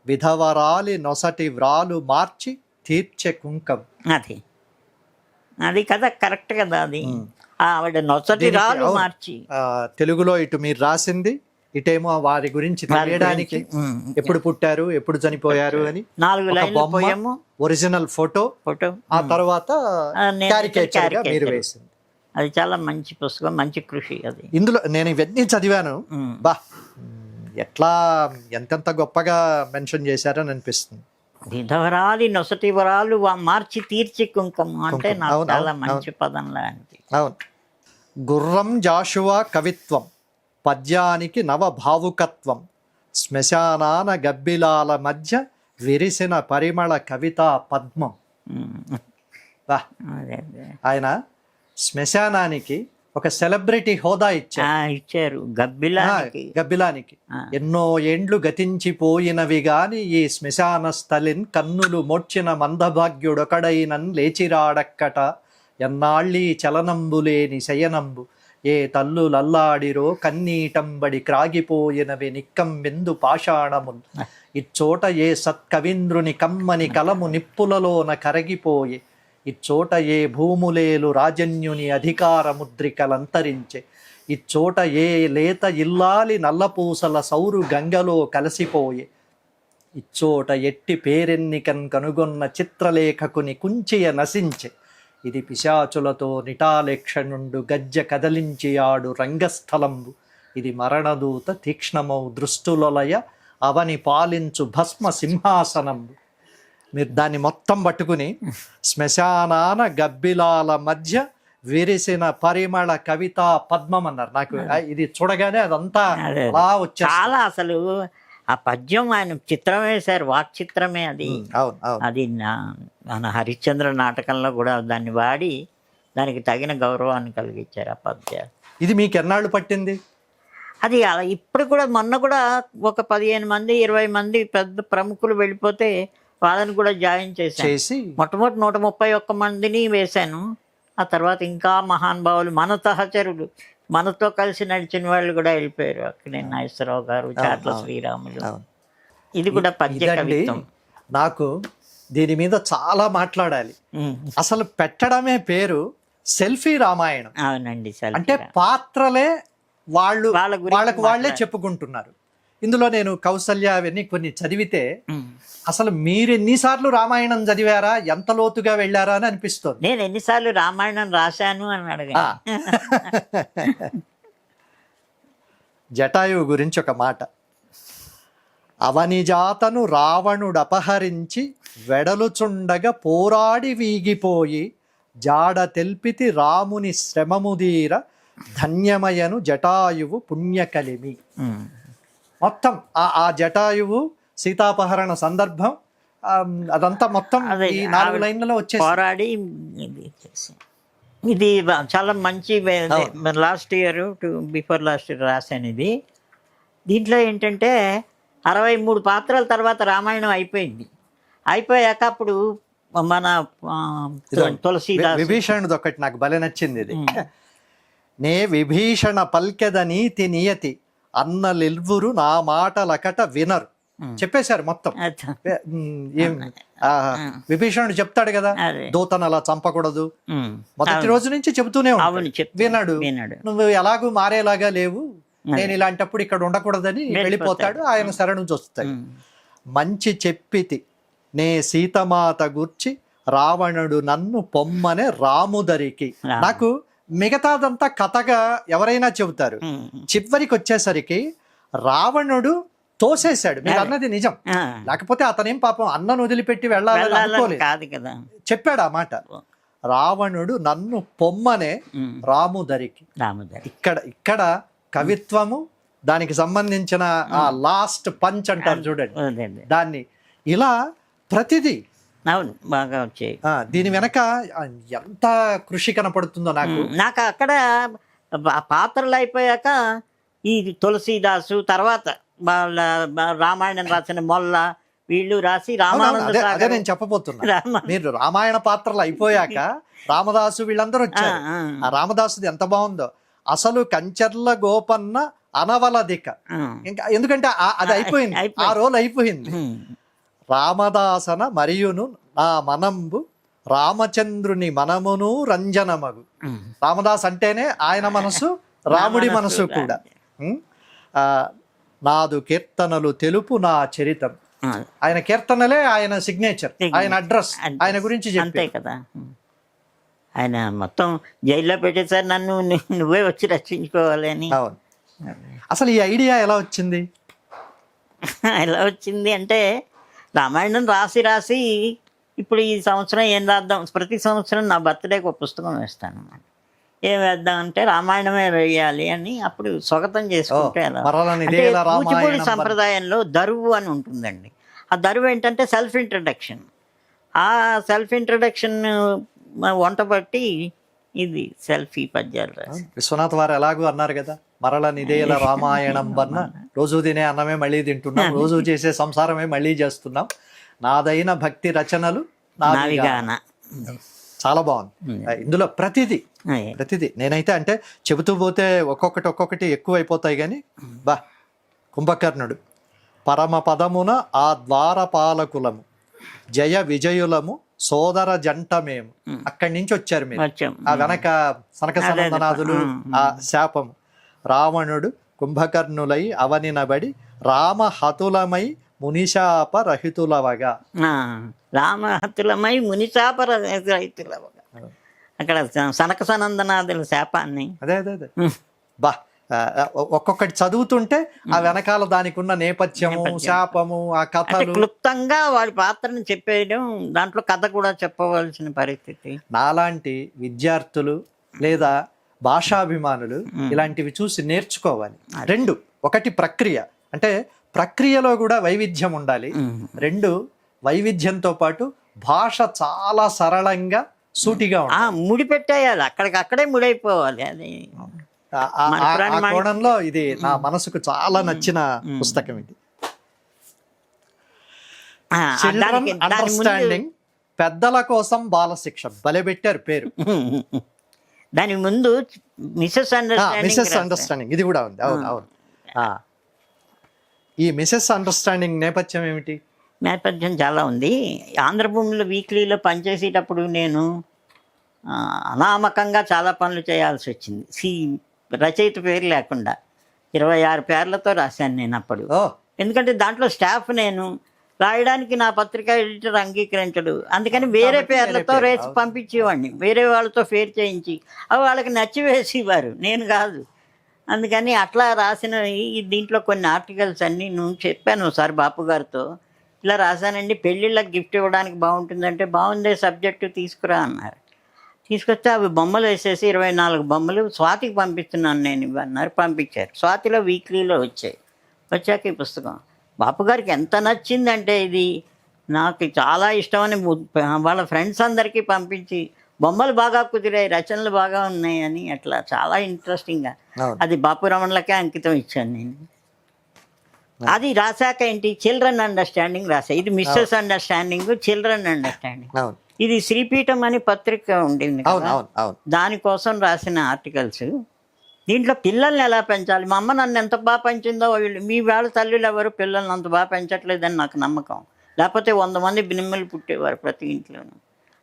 విధవరాలి నొసటి వ్రాలు మార్చి తీర్చె కుంకం. అది కదా, కరెక్ట్ కదా. అది ఆవిడ నొసటి రాలు మార్చి. తెలుగులో ఇటు మీరు రాసింది, ఇటేమో వారి గురించి తెలియడానికి ఎప్పుడు పుట్టారు, ఎప్పుడు చనిపోయారు అని 4 లైన్ల పోయము, ఒరిజినల్ ఫోటో, ఆ తర్వాత క్యారికేచర్ గా మీరు వేసింది. అది చాలా మంచి పుస్తకం, మంచి కృషి. అది ఇందులో నేను ఇవన్నీ చదివాను. బా, ఎట్లా ఎంతెంత గొప్పగా మెన్షన్ చేశారని అనిపిస్తుంది. విధవరాలి నొసటి వరాలు మార్చి తీర్చి కుంకం అంటే నాకు చాలా మంచి పదంలా అనిపి. అవును. గుర్రం జాషువా కవిత్వం, పద్యానికి నవభావుకత్వం, శ్మశానాన గబ్బిలాల మధ్య విరిసిన పరిమళ కవితా పద్మం. ఆయన శ్మశానానికి ఒక సెలబ్రిటీ హోదా ఇచ్చారు. గబ్బిలానికి ఎన్నో ఏండ్లు గతించిపోయినవి గాని ఈ శ్మశాన స్థలిన్ కన్నులు మోడ్చిన మందభాగ్యుడొకడైనన్ లేచిరాడక్కట ఎన్నాళ్ళీ చలనంబులేని శయనంబు ఏ తల్లు లల్లాడిరో కన్నీటంబడి క్రాగిపోయినవి నిక్కం బిందు పాషాణముల్ ఇచ్చోట ఏ సత్కవీంద్రుని కమ్మని కలము నిప్పులలోన కరగిపోయే ఇచ్చోట ఏ భూములేలు రాజన్యుని అధికార ముద్రికలంతరించే ఇచ్చోట ఏ లేత ఇల్లాలి నల్లపూసల సౌరు గంగలో కలసిపోయే ఇచ్చోట ఎట్టి పేరెన్నికన్ కనుగొన్న చిత్రలేఖకుని కుంచియ నశించే ఇది పిశాచులతో నిటాలేక్షణుండు గజ్జ కదలించి ఆడు రంగస్థలంబు ఇది మరణదూత తీక్ష్ణమౌ దృష్టులయ అవని పాలించు భస్మ సింహాసనంబు. మీరు దాన్ని మొత్తం పట్టుకుని శ్మశానాన గబ్బిలాల మధ్య విరిసిన పరిమళ కవితా పద్మం అన్నారు. నాకు ఇది చూడగానే అదంతా అలా వచ్చేది. చాలా అసలు ఆ పద్యం ఆయన చిత్రం వేశారు, వాక్ చిత్రమే అది. అది మన హరిశ్చంద్ర నాటకంలో కూడా దాన్ని వాడి దానికి తగిన గౌరవాన్ని కలిగించారు ఆ పద్యాలు. ఇది మీకు ఎన్నాళ్ళు పట్టింది? అది ఇప్పుడు కూడా మొన్న కూడా ఒక 15 మంది 20 మంది పెద్ద ప్రముఖులు వెళ్ళిపోతే వాళ్ళని కూడా జాయిన్ చేసి మొట్టమొదటి 131 మందిని వేశాను. ఆ తర్వాత ఇంకా మహానుభావులు, మన సహచరులు, మనతో కలిసి నడిచిన వాళ్ళు కూడా వెళ్ళిపోయారు. అక్కడే నాగేశ్వరరావు గారు, చాట్ల శ్రీరాములు. ఇది కూడా పద్య కవిత్వం. నాకు దీని మీద చాలా మాట్లాడాలి. అసలు పెట్టడమే పేరు సెల్ఫీ రామాయణం. అవునండి. అంటే పాత్రలే వాళ్ళకు వాళ్ళే చెప్పుకుంటున్నారు. ఇందులో నేను కౌసల్య అవన్నీ కొన్ని చదివితే అసలు మీరు ఎన్నిసార్లు రామాయణం చదివారా, ఎంత లోతుగా వెళ్ళారా అని అనిపిస్తుంది. నేను ఎన్నిసార్లు రామాయణం రాశాను అని అడగా. జటాయువు గురించి ఒక మాట. అవనిజాతను రావణుడు అపహరించి వెడలుచుండగా పోరాడి వీగిపోయి జాడ తెల్పితి రాముని శ్రమముదీర ధన్యమయను జటాయువు పుణ్యకలిమి. మొత్తం ఆ జటాయువు సీతాపహరణ సందర్భం అదంతా మొత్తం అదే, ఈ 4 ఆవిడ లైన్లలో వచ్చేసి పోరాడి ఇది చేసి ఇది చాలా మంచి last year before last year రాశాను ఇది. దీంట్లో ఏంటంటే 63 పాత్రల తర్వాత రామాయణం అయిపోయింది. అయిపోయాక అప్పుడు మన తులసీదాస్ విభీషణుడు ఒకటి నాకు భలే నచ్చింది ఇది. నే విభీషణ పల్కెద నీతి నియతి అన్నలిల్వురు నా మాటలకట వినరు చెప్పేశారు మొత్తం. ఏం విభీషణుడు చెప్తాడు కదా, దూతను అలా చంపకూడదు, మొదటి రోజు నుంచి చెబుతూనే ఉంటాడు. వినాడు, నువ్వు ఎలాగూ మారేలాగా లేవు, నేను ఇలాంటప్పుడు ఇక్కడ ఉండకూడదని వెళ్ళిపోతాడు. ఆయన శరణు చూస్తాడు. మంచి చెప్పితి నే సీతమాత గూర్చి రావణుడు నన్ను పొమ్మనే రాముదరికి. నాకు మిగతాదంతా కథగా ఎవరైనా చెబుతారు, చివరికి వచ్చేసరికి రావణుడు తోసేశాడు. మీరు అన్నది నిజం, లేకపోతే అతనేం పాపం అన్నను వదిలిపెట్టి వెళ్ళాలని అనుకోలేదు, చెప్పాడు ఆ మాట. రావణుడు నన్ను పొమ్మనే రాముదరికి. ఇక్కడ కవిత్వము, దానికి సంబంధించిన ఆ లాస్ట్ పంచ్ అంటారు చూడండి, దాన్ని ఇలా ప్రతిదీ అవును బాగా వచ్చాయి. దీని వెనక ఎంత కృషి కనపడుతుందో నాకు అక్కడ పాత్రలు అయిపోయాక ఈ తులసీదాసు తర్వాత రామాయణం రాసిన మొల్ల వీళ్ళు రాసి అదే నేను చెప్పబోతున్నా. మీరు రామాయణ పాత్రలు అయిపోయాక రామదాసు వీళ్ళందరూ వచ్చారు. ఆ రామదాసుది ఎంత బాగుందో, అసలు కంచర్ల గోపన్న అనవలదిక. ఇంకా ఎందుకంటే అది అయిపోయింది, ఆ రోల్ అయిపోయింది. రామదాసన మరియును నా మనంబు రామచంద్రుని మనమును రంజనమగు. రామదాస్ అంటేనే ఆయన మనసు రాముడి మనసు కూడా. నాదు కీర్తనలు తెలుపు నా చరితం. ఆయన కీర్తనలే ఆయన సిగ్నేచర్, ఆయన అడ్రస్, ఆయన గురించి అంతే కదా. ఆయన మొత్తం జైల్లో పెట్టేసారి నన్ను నువ్వే వచ్చి రక్షించుకోవాలి అని. అవును. అసలు ఈ ఐడియా ఎలా వచ్చింది? ఎలా వచ్చింది అంటే రామాయణం రాసి ఇప్పుడు ఈ సంవత్సరం ఏం రాద్దాం, ప్రతి సంవత్సరం నా బర్త్డేకి ఒక పుస్తకం వేస్తాను. ఏం వేద్దాం అంటే రామాయణమే వేయాలి అని అప్పుడు స్వాగతం చేసుకుంటే కూచిపూడి సంప్రదాయంలో దరువు అని ఉంటుందండి. ఆ దరువు ఏంటంటే సెల్ఫ్ ఇంట్రడక్షన్. ఆ సెల్ఫ్ ఇంట్రడక్షన్ వంట బట్టి ఇది సెల్ఫీ పద్యాలు రాసి. విశ్వనాథ్ వారు ఎలాగూ అన్నారు కదా, మరల నిదేల రామాయణం వన్న రోజు తినే అన్నమే మళ్ళీ తింటున్నాం, రోజు చేసే సంసారమే మళ్ళీ చేస్తున్నాం, నాదైన భక్తి రచనలు నావిగాన. చాలా బాగుంది. ఇందులో ప్రతిదీ నేనైతే అంటే చెబుతూ పోతే ఒక్కొక్కటి ఎక్కువ అయిపోతాయి కానీ బా. కుంభకర్ణుడు పరమ పదమున ఆ ద్వారపాలకులము జయ విజయులము సోదర జంట మేము. అక్కడి నుంచి వచ్చారు మీరు. ఆ వెనక సనక సనందనాథులు, ఆ శాపము. రావణుడు కుంభకర్ణులై అవనినబడి రామహతులమై మునిశాప రహితులవగా. రామహతులమై మునిశాప రహితులవగా. అక్కడ సనక సనందనాథుల శాపాన్ని అదే బా. ఒక్కొక్కటి చదువుతుంటే ఆ వెనకాల దానికి ఉన్న నేపథ్యము, శాపము, ఆ కథలు క్లుప్తంగా వాడి పాత్రను చెప్పేయడం, దాంట్లో కథ కూడా చెప్పవలసిన పరిస్థితి. నాలాంటి విద్యార్థులు లేదా భాషాభిమానులు ఇలాంటివి చూసి నేర్చుకోవాలి. రెండు, ఒకటి ప్రక్రియ, అంటే ప్రక్రియలో కూడా వైవిధ్యం ఉండాలి. రెండు, వైవిధ్యంతో పాటు భాష చాలా సరళంగా సూటిగా ఉండాలి. ముడిపెట్టేయాలి, అక్కడే ముడైపోవాలి. అది ఆ కోణంలో ఇది నా మనసుకు చాలా నచ్చిన పుస్తకం ఇది. చిల్డ్రన్ అండర్స్టాండింగ్, పెద్దల కోసం బాల శిక్ష. భలే పెట్టారు పేరు. దాని ముందు మిసెస్ అండర్స్టాండింగ్ ఇది కూడా ఉంది. అవును. ఈ మిసెస్ అండర్స్టాండింగ్ నేపథ్యం ఏమిటి? నేపథ్యం చాలా ఉంది. ఆంధ్రభూమిలో వీక్లీలో పనిచేసేటప్పుడు నేను అనామకంగా చాలా పనులు చేయాల్సి వచ్చింది. రచయిత పేరు లేకుండా 26 పేర్లతో రాశాను నేను అప్పుడు. ఎందుకంటే దాంట్లో స్టాఫ్ నేను రాయడానికి నా పత్రికా ఎడిటర్ అంగీకరించడు. అందుకని వేరే పేర్లతో రేసి పంపించేవాడిని, వేరే వాళ్ళతో ఫేర్ చేయించి అవి వాళ్ళకి నచ్చివేసేవారు, నేను కాదు. అందుకని అట్లా రాసిన దీంట్లో కొన్ని ఆర్టికల్స్ అన్నీ నువ్వు చెప్పాను ఒకసారి బాపు గారితో, ఇలా రాశానండి, పెళ్ళిళ్ళకి గిఫ్ట్ ఇవ్వడానికి బాగుంటుందంటే బాగుందే సబ్జెక్టు తీసుకురా అన్నారు. తీసుకొస్తే అవి బొమ్మలు వేసేసి 24 బొమ్మలు స్వాతికి పంపిస్తున్నాను నేను ఇవన్నారు. పంపించారు. స్వాతిలో వీక్లీలో వచ్చాయి. వచ్చాక ఈ పుస్తకం బాపు గారికి ఎంత నచ్చిందంటే ఇది నాకు చాలా ఇష్టమని వాళ్ళ ఫ్రెండ్స్ అందరికీ పంపించి బొమ్మలు బాగా కుదిరాయి, రచనలు బాగా ఉన్నాయి అని అట్లా చాలా ఇంట్రెస్టింగ్గా అవును. అది బాపు రమణలకే అంకితం ఇచ్చాను నేను. అది రాశాక ఏంటి, చిల్డ్రన్ అండర్స్టాండింగ్ రాశా. ఇది మిస్సెస్ అండర్స్టాండింగ్, చిల్డ్రన్ అండర్స్టాండింగ్. అవును ఇది శ్రీపీఠం అని పత్రిక ఉండింది అవును కదా, అవును అవును దానికోసం రాసిన ఆర్టికల్స్. దీంట్లో పిల్లల్ని ఎలా పెంచాలి, మా అమ్మ నన్ను ఎంత బాగా పెంచిందో మీ వాళ్ళ తల్లులు ఎవరు పిల్లల్ని అంత బాగా పెంచట్లేదని నాకు నమ్మకం. లేకపోతే 100 మంది బినిమ్మలు పుట్టేవారు ప్రతి ఇంట్లోనూ.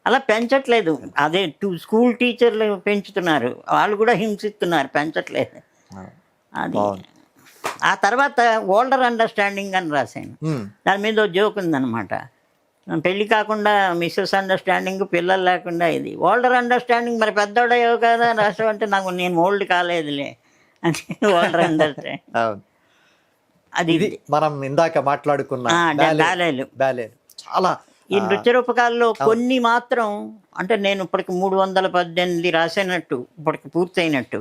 అలా పెంచట్లేదు. అదే స్కూల్ టీచర్లు పెంచుతున్నారు, వాళ్ళు కూడా హింసిస్తున్నారు, పెంచట్లేదు. అది ఆ తర్వాత ఓల్డర్ అండర్స్టాండింగ్ అని రాశాను. దాని మీద ఒక జోక్ ఉందన్నమాట. పెళ్ళి కాకుండా మిస్సెస్ అండర్స్టాండింగ్, పిల్లలు లేకుండా ఇది ఓల్డర్ అండర్స్టాండింగ్. మరి పెద్దోడయ్యో కదా రాసావు అంటే నాకు నేను ఓల్డ్ కాలేదులే అని ఓల్డర్ అండర్స్టాండింగ్. అవును అది ఇది మనం ఇందాక మాట్లాడుకున్న బాలేలు. బ్యాలేలు చాలా ఈ నృత్య రూపకాల్లో కొన్ని మాత్రం అంటే నేను ఇప్పటికి 318 రాసినట్టు, ఇప్పటికి పూర్తయినట్టు.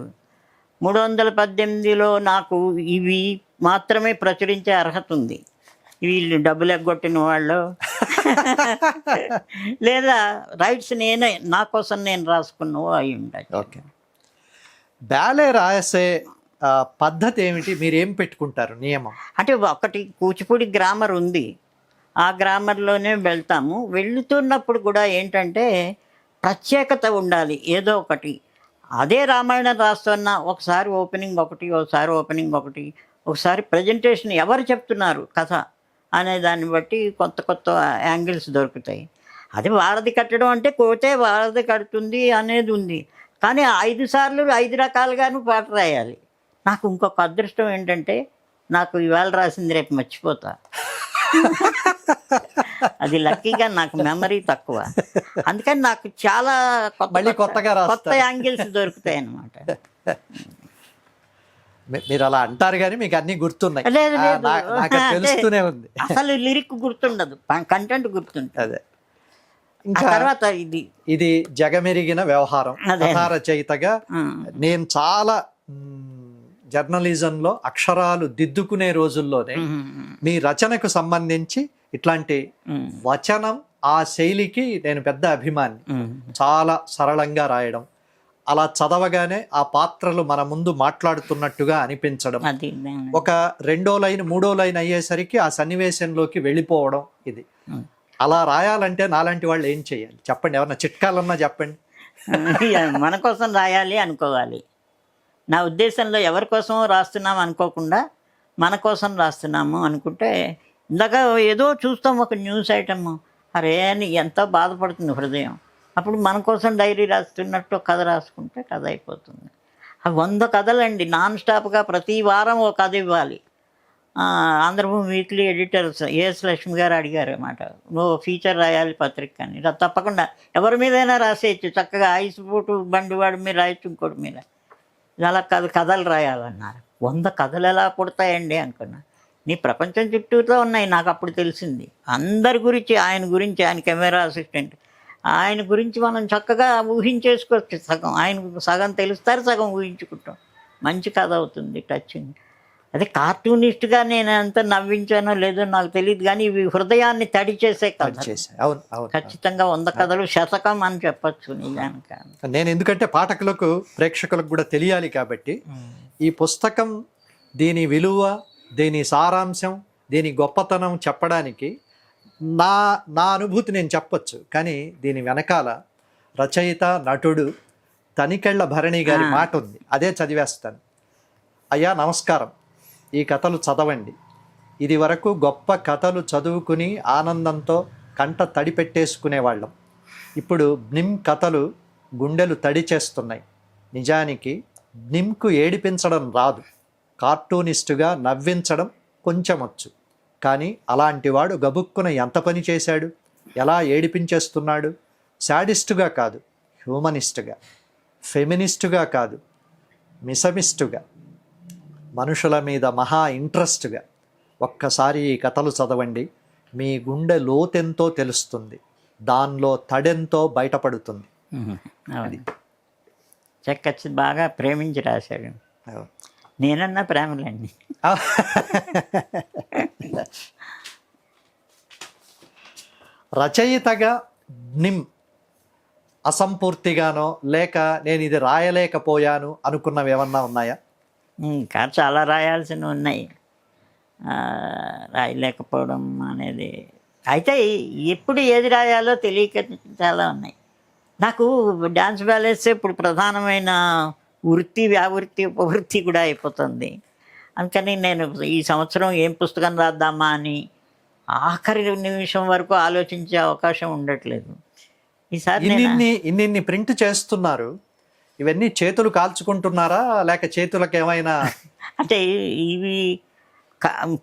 318లో నాకు ఇవి మాత్రమే ప్రచురించే అర్హత ఉంది. వీళ్ళు డబ్బులు ఎగ్గొట్టిన వాళ్ళు లేదా రైట్స్ నేనే నా కోసం నేను రాసుకున్నవో అయి ఉంటాయి. ఓకే, బ్యాలే రాసే పద్ధతి ఏమిటి, మీరు ఏం పెట్టుకుంటారు నియమం? అంటే ఒకటి కూచిపూడి గ్రామర్ ఉంది, ఆ గ్రామర్లోనే వెళ్తాము. వెళుతున్నప్పుడు కూడా ఏంటంటే ప్రత్యేకత ఉండాలి ఏదో ఒకటి. అదే రామాయణం రాస్తున్నా ఒకసారి ఓపెనింగ్ ఒకటి, ఒకసారి ఓపెనింగ్ ఒకటి, ఒకసారి ప్రజెంటేషన్ ఎవరు చెప్తున్నారు కథ అనే దాన్ని బట్టి కొత్త కొత్త యాంగిల్స్ దొరుకుతాయి. అది వారధి కట్టడం అంటే కోతే వారధి కడుతుంది అనేది ఉంది, కానీ 5 సార్లు 5 రకాలుగాను పాట రాయాలి. నాకు ఇంకొక అదృష్టం ఏంటంటే నాకు ఇవాళ రాసింది రేపు మర్చిపోతా. అది లక్కీగా నాకు మెమరీ తక్కువ, అందుకని నాకు చాలా కొత్త యాంగిల్స్ దొరుకుతాయి అన్నమాట. మీరు అలా అంటారు కానీ మీకు అన్ని గుర్తున్నాయి. లేదు నాకు తెలుస్తూనే ఉంది. అసలు లిరిక్ గుర్తుండదు, కంటెంట్ గుర్తుంటుంది. అదే ఇంకా తర్వాత ఇది జగమెరిగిన వ్యవహారం రచయితగా నేను చాలా జర్నలిజంలో అక్షరాలు దిద్దుకునే రోజుల్లోనే మీ రచనకు సంబంధించి ఇట్లాంటి వచనం ఆ శైలికి నేను పెద్ద అభిమాని. చాలా సరళంగా రాయడం, అలా చదవగానే ఆ పాత్రలు మన ముందు మాట్లాడుతున్నట్టుగా అనిపించడం, ఒక 2వ లైన్ 3వ లైన్ అయ్యేసరికి ఆ సన్నివేశంలోకి వెళ్ళిపోవడం. ఇది అలా రాయాలంటే నాలాంటి వాళ్ళు ఏం చేయాలి చెప్పండి, ఎవరన్నా చిట్కాలన్నా చెప్పండి. మన కోసం రాయాలి అనుకోవాలి. నా ఉద్దేశంలో ఎవరి కోసం రాస్తున్నాము అనుకోకుండా మన కోసం రాస్తున్నాము అనుకుంటే, ఇందాక ఏదో చూస్తాం ఒక న్యూస్ ఐటమ్, అరే అని ఎంతో బాధపడుతుంది హృదయం. అప్పుడు మన కోసం డైరీ రాస్తున్నట్టు కథ రాసుకుంటే కథ అయిపోతుంది. అవి 100 కథలండి నాన్ స్టాప్గా, ప్రతి వారం ఒక కథ ఇవ్వాలి. Andhrabhoomi weekly editor A S Lakshmi గారు అడిగారు అన్నమాట, నువ్వు ఫీచర్ రాయాలి పత్రిక అని. తప్పకుండా ఎవరి మీదైనా రాసేయచ్చు, చక్కగా ఐసుపోటు బండివాడి మీద రాయొచ్చు, ఇంకోటి మీద. ఇలా కథలు రాయాలన్నారు. 100 కథలు ఎలా పుడతాయండి అనుకున్నా. నీ ప్రపంచం చుట్టూతో ఉన్నాయి. నాకు అప్పుడు తెలిసింది అందరి గురించి, ఆయన కెమెరా అసిస్టెంట్, ఆయన గురించి మనం చక్కగా ఊహించేసుకోవచ్చు. సగం తెలుస్తారు, సగం ఊహించుకుంటాం. మంచి కథ అవుతుంది, టచింగ్. అదే కార్టూనిస్ట్గా నేను ఎంత నవ్వించానో లేదో నాకు తెలియదు, కానీ ఇవి హృదయాన్ని తడి చేసే కథ. ఖచ్చితంగా 100 కథలు శతకం అని చెప్పచ్చు నిజానికి. నేను ఎందుకంటే పాఠకులకు, ప్రేక్షకులకు కూడా తెలియాలి కాబట్టి ఈ పుస్తకం, దీని విలువ, దీని సారాంశం, దీని గొప్పతనం చెప్పడానికి నా అనుభూతి నేను చెప్పొచ్చు. కానీ దీని వెనకాల రచయిత, నటుడు తనికెళ్ళ భరణి గారి మాట ఉంది, అదే చదివేస్తాను. అయ్యా నమస్కారం, ఈ కథలు చదవండి. ఇది వరకు గొప్ప కథలు చదువుకుని ఆనందంతో కంట తడి పెట్టేసుకునేవాళ్ళం. ఇప్పుడు బ్నిమ్ కథలు గుండెలు తడి చేస్తున్నాయి. నిజానికి బ్నిమ్కు ఏడిపించడం రాదు, కార్టూనిస్టుగా నవ్వించడం కొంచెం వచ్చు. కానీ అలాంటివాడు గబుక్కున ఎంత పని చేశాడు, ఎలా ఏడిపించేస్తున్నాడు. శాడిస్టుగా కాదు, హ్యూమనిస్టుగా, ఫెమినిస్టుగా కాదు, మిసమిస్టుగా, మనుషుల మీద మహా ఇంట్రెస్ట్గా. ఒక్కసారి ఈ కథలు చదవండి, మీ గుండె లోతెంతో తెలుస్తుంది, దానిలో తడెంతో బయటపడుతుంది. చెక్కచ్చి బాగా ప్రేమించి రాశాడు. నేనన్నా ప్రేమలండి. రచయితగా నిమ్ అసంపూర్తిగానో లేక నేను ఇది రాయలేకపోయాను అనుకున్నవి ఏమన్నా ఉన్నాయా? ఇంకా చాలా రాయాల్సినవి ఉన్నాయి. రాయలేకపోవడం అనేది అయితే ఎప్పుడు ఏది రాయాలో తెలియక చాలా ఉన్నాయి. నాకు డ్యాన్స్ బ్యాలెన్స్ ఇప్పుడు ప్రధానమైన వృత్తి, వ్యావృత్తి, ఉపవృత్తి కూడా అయిపోతుంది. అందుకని నేను ఈ సంవత్సరం ఏం పుస్తకం రాద్దామా అని ఆఖరి నిమిషం వరకు ఆలోచించే అవకాశం ఉండట్లేదు. ఈసారి ఇన్ని ప్రింట్ చేస్తున్నారు, ఇవన్నీ చేతులు కాల్చుకుంటున్నారా లేక చేతులకు ఏమైనా? అంటే ఇవి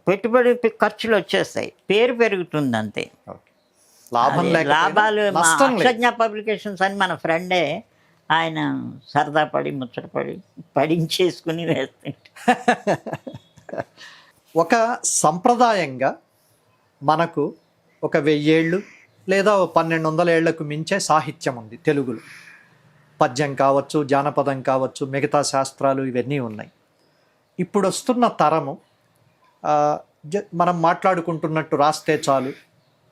పెట్టుబడి ఖర్చులు వచ్చేస్తాయి, పేరు పెరుగుతుంది అంతే. లాభం లాభాలు అక్షజ్ఞ పబ్లికేషన్స్ అని మన ఫ్రెండే, ఆయన సరదా పడి ముచ్చటపడి పడించేసుకుని వేస్తుంటే. ఒక సంప్రదాయంగా మనకు ఒక 1000 ఏళ్ళు లేదా 1200 ఏళ్లకు మించే సాహిత్యం ఉంది తెలుగులో. పద్యం కావచ్చు, జానపదం కావచ్చు, మిగతా శాస్త్రాలు ఇవన్నీ ఉన్నాయి. ఇప్పుడు వస్తున్న తరము మనం మాట్లాడుకుంటున్నట్టు రాస్తే చాలు,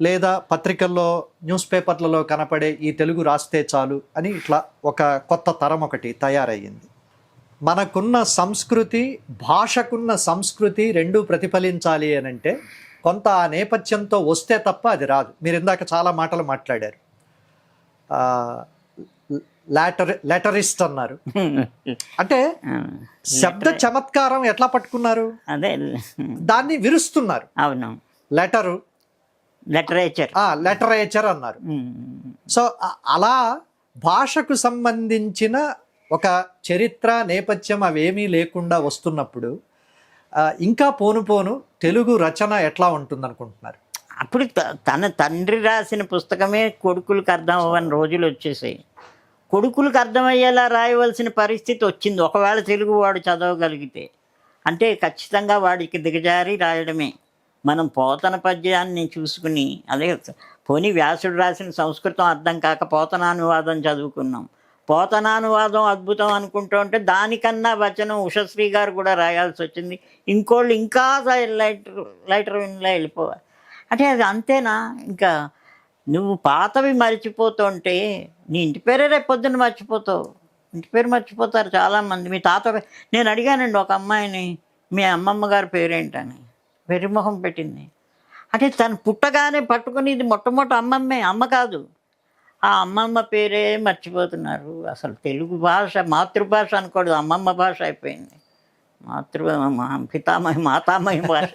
లేదా పత్రికల్లో న్యూస్ పేపర్లలో కనపడే ఈ తెలుగు రాస్తే చాలు అని ఇట్లా ఒక కొత్త తరం ఒకటి తయారయ్యింది. మనకున్న సంస్కృతి, భాషకున్న సంస్కృతి రెండూ ప్రతిఫలించాలి అని అంటే కొంత ఆ నేపథ్యంతో వస్తే తప్ప అది రాదు. మీరు ఇందాక చాలా మాటలు మాట్లాడారు. లెటరిస్ట్ అన్నారు. అంటే శబ్ద చమత్కారం ఎట్లా పట్టుకున్నారు? అదే దాన్ని విరుస్తున్నారు. అవును, లిటరేచర్ అన్నారు. సో అలా భాషకు సంబంధించిన ఒక చరిత్ర నేపథ్యం అవేమీ లేకుండా వస్తున్నప్పుడు ఇంకా పోను తెలుగు రచన ఎట్లా ఉంటుంది అనుకుంటున్నారు? అప్పుడు తన తండ్రి రాసిన పుస్తకమే కొడుకులకు అర్థం అవ్వని రోజులు వచ్చేసాయి. కొడుకులకు అర్థమయ్యేలా రాయవలసిన పరిస్థితి వచ్చింది. ఒకవేళ తెలుగు వాడు చదవగలిగితే అంటే ఖచ్చితంగా వాడికి దిగజారి రాయడమే. మనం పోతన పద్యాన్ని చూసుకుని, అదే పోనీ వ్యాసుడు రాసిన సంస్కృతం అర్థం కాక పోతనానువాదం చదువుకున్నాం. పోతనానువాదం అద్భుతం అనుకుంటూ ఉంటే దానికన్నా వచనం ఉషశ్రీ గారు కూడా రాయాల్సి వచ్చింది. ఇంకోళ్ళు ఇంకా లైటర్ విన్లా వెళ్ళిపోవాలి. అంటే అది అంతేనా? ఇంకా నువ్వు పాతవి మర్చిపోతుంటే నీ ఇంటి పేరే రేపు పొద్దున్న మర్చిపోతావు. ఇంటి పేరు మర్చిపోతారు చాలామంది. మీ తాత నేను అడిగానండి ఒక అమ్మాయిని, మీ అమ్మమ్మ గారి పేరేంటని. వెర్రిమొహం పెట్టింది. అంటే తను పుట్టగానే పట్టుకుని ఇది మొట్టమొదటి అమ్మమ్మే, అమ్మ కాదు. ఆ అమ్మమ్మ పేరే మర్చిపోతున్నారు. అసలు తెలుగు భాష మాతృభాష అనుకోడు, అమ్మమ్మ భాష అయిపోయింది. మాతామహి భాష.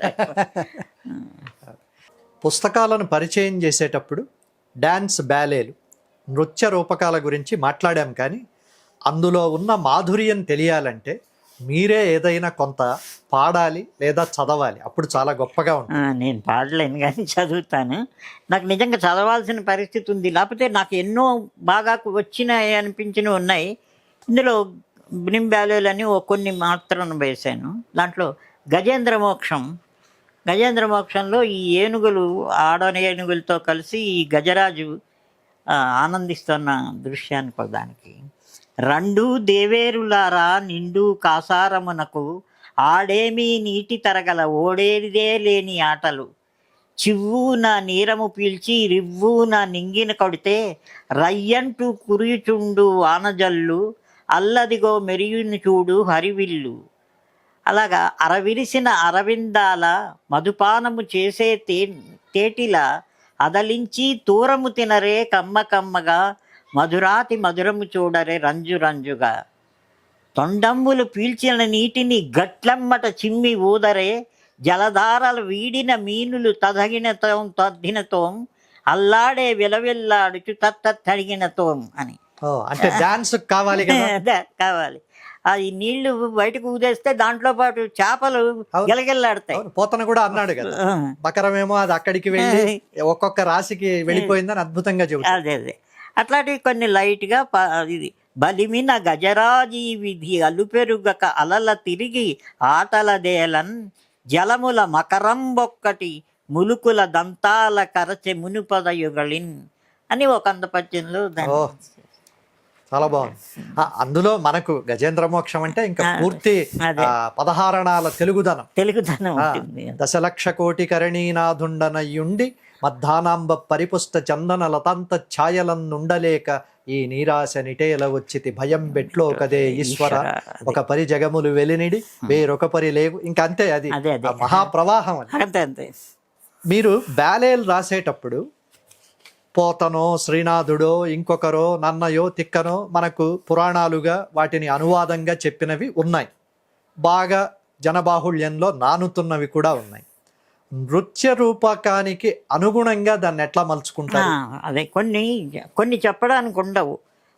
పుస్తకాలను పరిచయం చేసేటప్పుడు డ్యాన్స్, బ్యాలేలు, నృత్య రూపకాల గురించి మాట్లాడాం. కానీ అందులో ఉన్న మాధుర్యం తెలియాలంటే మీరే ఏదైనా కొంత పాడాలి లేదా చదవాలి. అప్పుడు చాలా గొప్పగా ఉంటుంది. నేను పాడలేను కానీ చదువుతాను. నాకు నిజంగా చదవాల్సిన పరిస్థితి ఉంది. లేకపోతే నాకు ఎన్నో బాగా వచ్చినాయి అనిపించినవి ఉన్నాయి. ఇందులో బ్నిమ్ బ్యాలేలని కొన్ని మాత్రం వేశాను. దాంట్లో గజేంద్ర మోక్షంలో ఈ ఏనుగులు, ఏనుగులతో కలిసి ఈ గజరాజు ఆనందిస్తున్న దృశ్యానికి పదానికి రెండు దేవేరులారా నిండు కాసారమునకు ఆడేమీ నీటి తరగల ఓడేదే లేని ఆటలు చివ్వు నా నీరము పీల్చి రివ్వు నా నింగిన కొడితే రయ్యంటూ కురియుచుండు వానజల్లు అల్లదిగో మెరియుని చూడు హరివిల్లు. అలాగా అరవిరిసిన అరవిందాల మధుపానము చేసే తేటిలా అదలించి తూరము తినరే కమ్మగా మధురాతి మధురము చూడరే రంజుగా. తొండమ్ములు పీల్చిన నీటిని గట్లమ్మట చిమ్మి ఊదరే జలధారలు వీడిన మీనులు తద్దినతోం అల్లాడే విలవిల్లాడుచు తడిగినతోం అని. అంటే డాన్స్ కావాలి కావాలి. అది నీళ్లు బయటకు ఊదేస్తే దాంట్లో పాటు చేపలు గిలగిల్లాడతాయి. పోతన కూడా అన్నాడు కదా, బకరమేమో అది అక్కడికి వెళ్ళి ఒక్కొక్క రాశికి వెళ్ళిపోయిందని అద్భుతంగా చెబుతాడు. అదే అట్లాంటివి కొన్ని లైట్గా ఇది బలిమిన గజరాజీ విధి అలుపెరుగక అలల తిరిగి ఆటలదేలన్ జలముల మకరంబొక్కటి ములుకుల దంతాల కరచె మునుపదయుగళిన్ అని ఒక అందపద్యంలో దాన్ని. చాలా బాగుంది. అందులో మనకు గజేంద్ర మోక్షం అంటే ఇంకా పూర్తి అదే. 16 తెలుగుదనం. తెలుగుదనం ఉంటుంది. దశలక్ష కోటి కరణీనాథుండనయ్యుండి మద్దానాంబ పరిపుష్ట చందన లతాంత ఛాయలన్నుండలేక ఈ నీరాశ నిటేల వచ్చితి భయం బెట్లో కదే ఈశ్వర ఒక పరి జగములు వెలినిడి వేరొక పరి లేవు. ఇంకా అంతే, అది అదే. ఆ మహాప్రవాహం అది. అంతే అంతే. మీరు బ్యాలేలు రాసేటప్పుడు పోతనో శ్రీనాథుడో ఇంకొకరో నన్నయో తిక్కనో మనకు పురాణాలుగా వాటిని అనువాదంగా చెప్పినవి ఉన్నాయి, బాగా జనబాహుళ్యంలో నానుతున్నవి కూడా ఉన్నాయి. నృత్య రూపకానికి అనుగుణంగా దాన్ని ఎట్లా మలుచుకుంటారు? అదే కొన్ని చెప్పడానికి ఉండవు,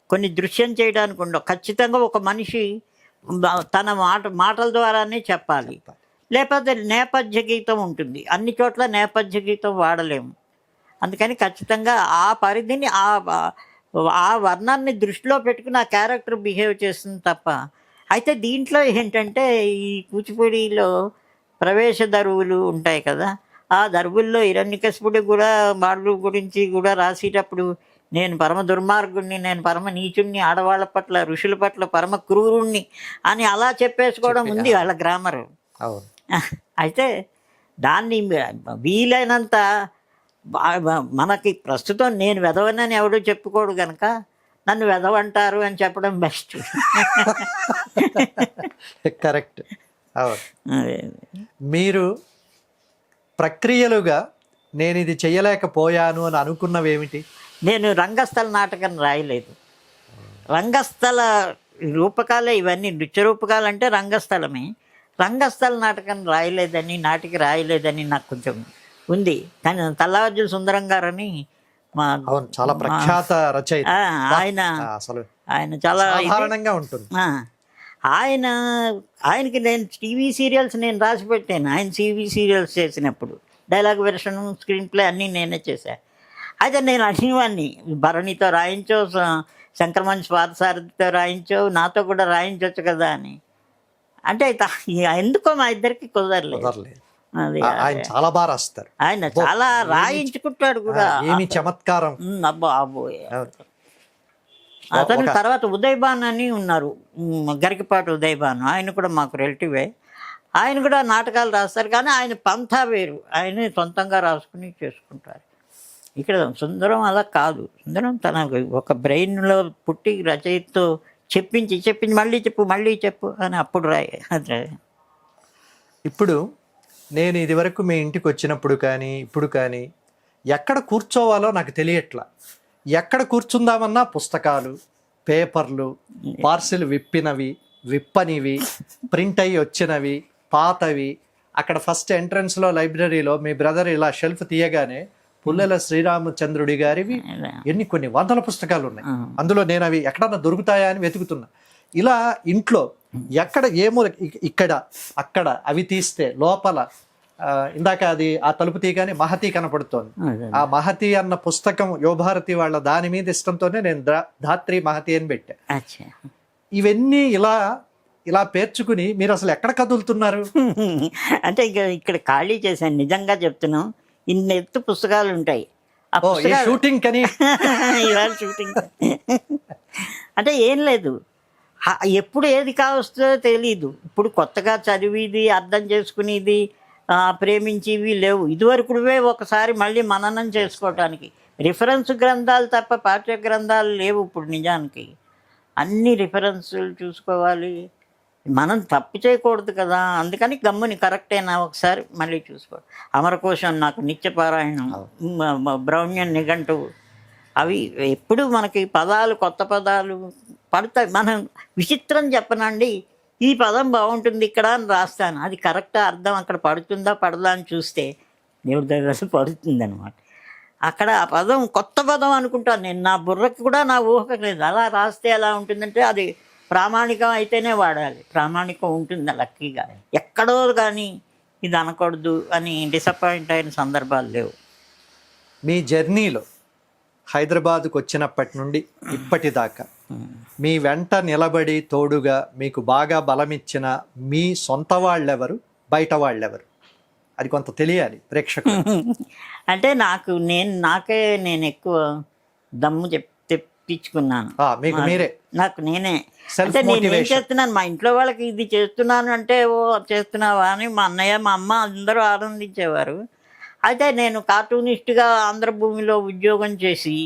కొన్ని దృశ్యం చేయడానికి ఉండవు. ఖచ్చితంగా ఒక మనిషి తన మాటల ద్వారానే చెప్పాలి. లేకపోతే నేపథ్య గీతం ఉంటుంది, అన్ని చోట్ల నేపథ్య గీతం వాడలేము. అందుకని ఖచ్చితంగా ఆ పరిధిని ఆ వర్ణాన్ని దృష్టిలో పెట్టుకుని ఆ క్యారెక్టర్ బిహేవ్ చేస్తుంది తప్ప. అయితే దీంట్లో ఏంటంటే ఈ కూచిపూడిలో ప్రవేశ దరువులు ఉంటాయి కదా, ఆ దరువుల్లో హిరణ్యకశిపుడు కూడా వాళ్ళు గురించి కూడా రాసేటప్పుడు నేను పరమ దుర్మార్గుణ్ణి, నేను పరమ నీచుణ్ణి, ఆడవాళ్ళ పట్ల ఋషుల పట్ల పరమ క్రూరుణ్ణి అని అలా చెప్పేసుకోవడం ఉంది వాళ్ళ గ్రామరు. అయితే దాన్ని వీలైనంత మనకి ప్రస్తుతం నేను వెధవనని ఎవడూ చెప్పుకోడు కనుక నన్ను వెధవంటారు అని చెప్పడం బెస్ట్. కరెక్ట్. మీరు ప్రక్రియలుగా నేను ఇది చెయ్యలేకపోయాను అని అనుకున్నవి ఏమిటి? నేను రంగస్థల నాటకం రాయలేదు. రంగస్థల రూపకాలే ఇవన్నీ, నృత్య రూపకాలు అంటే రంగస్థలమే. రంగస్థల నాటకం రాయలేదని, నాటికి రాయలేదని నాకు కొంచెం ఉంది. కానీ తల్లార్జున సుందరం గారని మా చాలా ప్రఖ్యాత రచయిత, ఆయన చాలా సాధారణంగా ఉంటుంది. ఆయనకి నేను టీవీ సీరియల్స్ నేను రాసి పెట్టాను. ఆయన టీవీ సీరియల్స్ చేసినప్పుడు డైలాగ్ వెర్షన్, స్క్రీన్ ప్లే అన్నీ నేనే చేశాను. అయితే నేను అడిగినవాడిని, భరణితో రాయించో, శంకరమంచి పార్థసారథితో రాయించో, నాతో కూడా రాయించవచ్చు కదా అని. అంటే ఎందుకో మా ఇద్దరికి కుదరలేదు. ఆయన చాలా బాగా రాస్తారు, ఆయన చాలా రాయించుకుంటాడు కూడా. ఏమి చమత్కారం. అబ్బో అబ్బోయ్. అతను తర్వాత ఉదయభాన్ అని ఉన్నారు, గరికపాటి ఉదయభాన్, ఆయన కూడా మాకు రిలేటివే. ఆయన కూడా నాటకాలు రాస్తారు, కానీ ఆయన పంథా వేరు, ఆయన సొంతంగా రాసుకుని చేసుకుంటారు. ఇక్కడ సుందరం అలా కాదు. సుందరం తన ఒక బ్రెయిన్లో పుట్టి రచయితతో చెప్పించి మళ్ళీ చెప్పు అని అప్పుడు అదే. ఇప్పుడు నేను ఇదివరకు మీ ఇంటికి వచ్చినప్పుడు కానీ ఇప్పుడు కానీ ఎక్కడ కూర్చోవాలో నాకు తెలియట్లా. ఎక్కడ కూర్చుందామన్నా పుస్తకాలు, పేపర్లు, పార్సిల్ విప్పినవి, విప్పనివి, ప్రింట్ అయ్యి వచ్చినవి, పాతవి. అక్కడ ఫస్ట్ ఎంట్రన్స్లో లైబ్రరీలో మీ బ్రదర్ ఇలా షెల్ఫ్ తీయగానే పుల్లెల శ్రీరామచంద్రుడి గారివి కొన్ని వందల పుస్తకాలు ఉన్నాయి. అందులో నేను అవి ఎక్కడన్నా దొరుకుతాయా అని వెతుకుతున్నా. ఇలా ఇంట్లో ఎక్కడ ఏమో ఇక్కడ అక్కడ అవి తీస్తే లోపల ఇందాక అది ఆ తలుపు తీయగానే మహతి కనపడుతోంది. ఆ మహతి అన్న పుస్తకం యువభారతి వాళ్ళ, దాని మీద ఇష్టంతోనే నేను ధాత్రి మహతి అని పెట్టా. ఇవన్నీ ఇలా పేర్చుకుని మీరు అసలు ఎక్కడ కదులుతున్నారు? అంటే ఇక్కడ ఖాళీ చేశాను, నిజంగా చెప్తున్నాం. ఇన్ని ఎత్తు పుస్తకాలు ఉంటాయి. షూటింగ్ కని ఇవాళ షూటింగ్ అంటే ఏం లేదు, ఎప్పుడు ఏది కావస్తుందో తెలీదు. ఇప్పుడు కొత్తగా చదివిది, అర్థం చేసుకునేది, ప్రేమించేవి లేవు. ఇదివరకువే ఒకసారి మళ్ళీ మననం చేసుకోవటానికి రిఫరెన్స్ గ్రంథాలు తప్ప పాఠ్య గ్రంథాలు లేవు ఇప్పుడు. నిజానికి అన్ని రిఫరెన్సులు చూసుకోవాలి, మనం తప్పు చేయకూడదు కదా. అందుకని గమ్ముని కరెక్టేనా ఒకసారి మళ్ళీ చూసుకోవాలి. అమరకోశం నాకు నిత్యపారాయణం, బ్రౌన్యన్ నిఘంటువు, అవి ఎప్పుడు మనకి పదాలు, కొత్త పదాలు పడతాయి. మనం విచిత్రం చెప్పనండి, ఈ పదం బాగుంటుంది ఇక్కడ అని రాస్తాను, అది కరెక్ట్ అర్థం అక్కడ పడుతుందా పడదా అని చూస్తే దేవుడి దగ్గర పడుతుంది అనమాట. అక్కడ ఆ పదం కొత్త పదం అనుకుంటాను నేను, నా బుర్రకి కూడా నా ఊహకు లేదు. అలా రాస్తే ఎలా ఉంటుందంటే అది ప్రామాణికం అయితేనే వాడాలి, ప్రామాణికం ఉంటుంది లక్కీగా. ఎక్కడో కానీ ఇది అనకూడదు అని డిసప్పాయింట్ అయిన సందర్భాలు లేవు. మీ జర్నీలో హైదరాబాద్కు వచ్చినప్పటి నుండి ఇప్పటిదాకా మీ వెంట నిలబడి తోడుగా మీకు బాగా బలమిచ్చిన మీ సొంత వాళ్ళెవరు, బయట వాళ్ళెవరు? అది కొంత తెలియాలి ప్రేక్షకులు. అంటే నేను ఎక్కువ దమ్ము తెచ్చుకున్నాను. మీకు మీరే నాకు నేనే Self అంటే నేను ఏం motivation. చేస్తున్నాను, మా ఇంట్లో వాళ్ళకి ఇది చేస్తున్నాను అంటే ఓ చేస్తున్నావా అని మా అన్నయ్య మా అమ్మ అందరూ ఆనందించేవారు. అయితే నేను కార్టూనిస్ట్గా ఆంధ్రభూమిలో ఉద్యోగం చేసి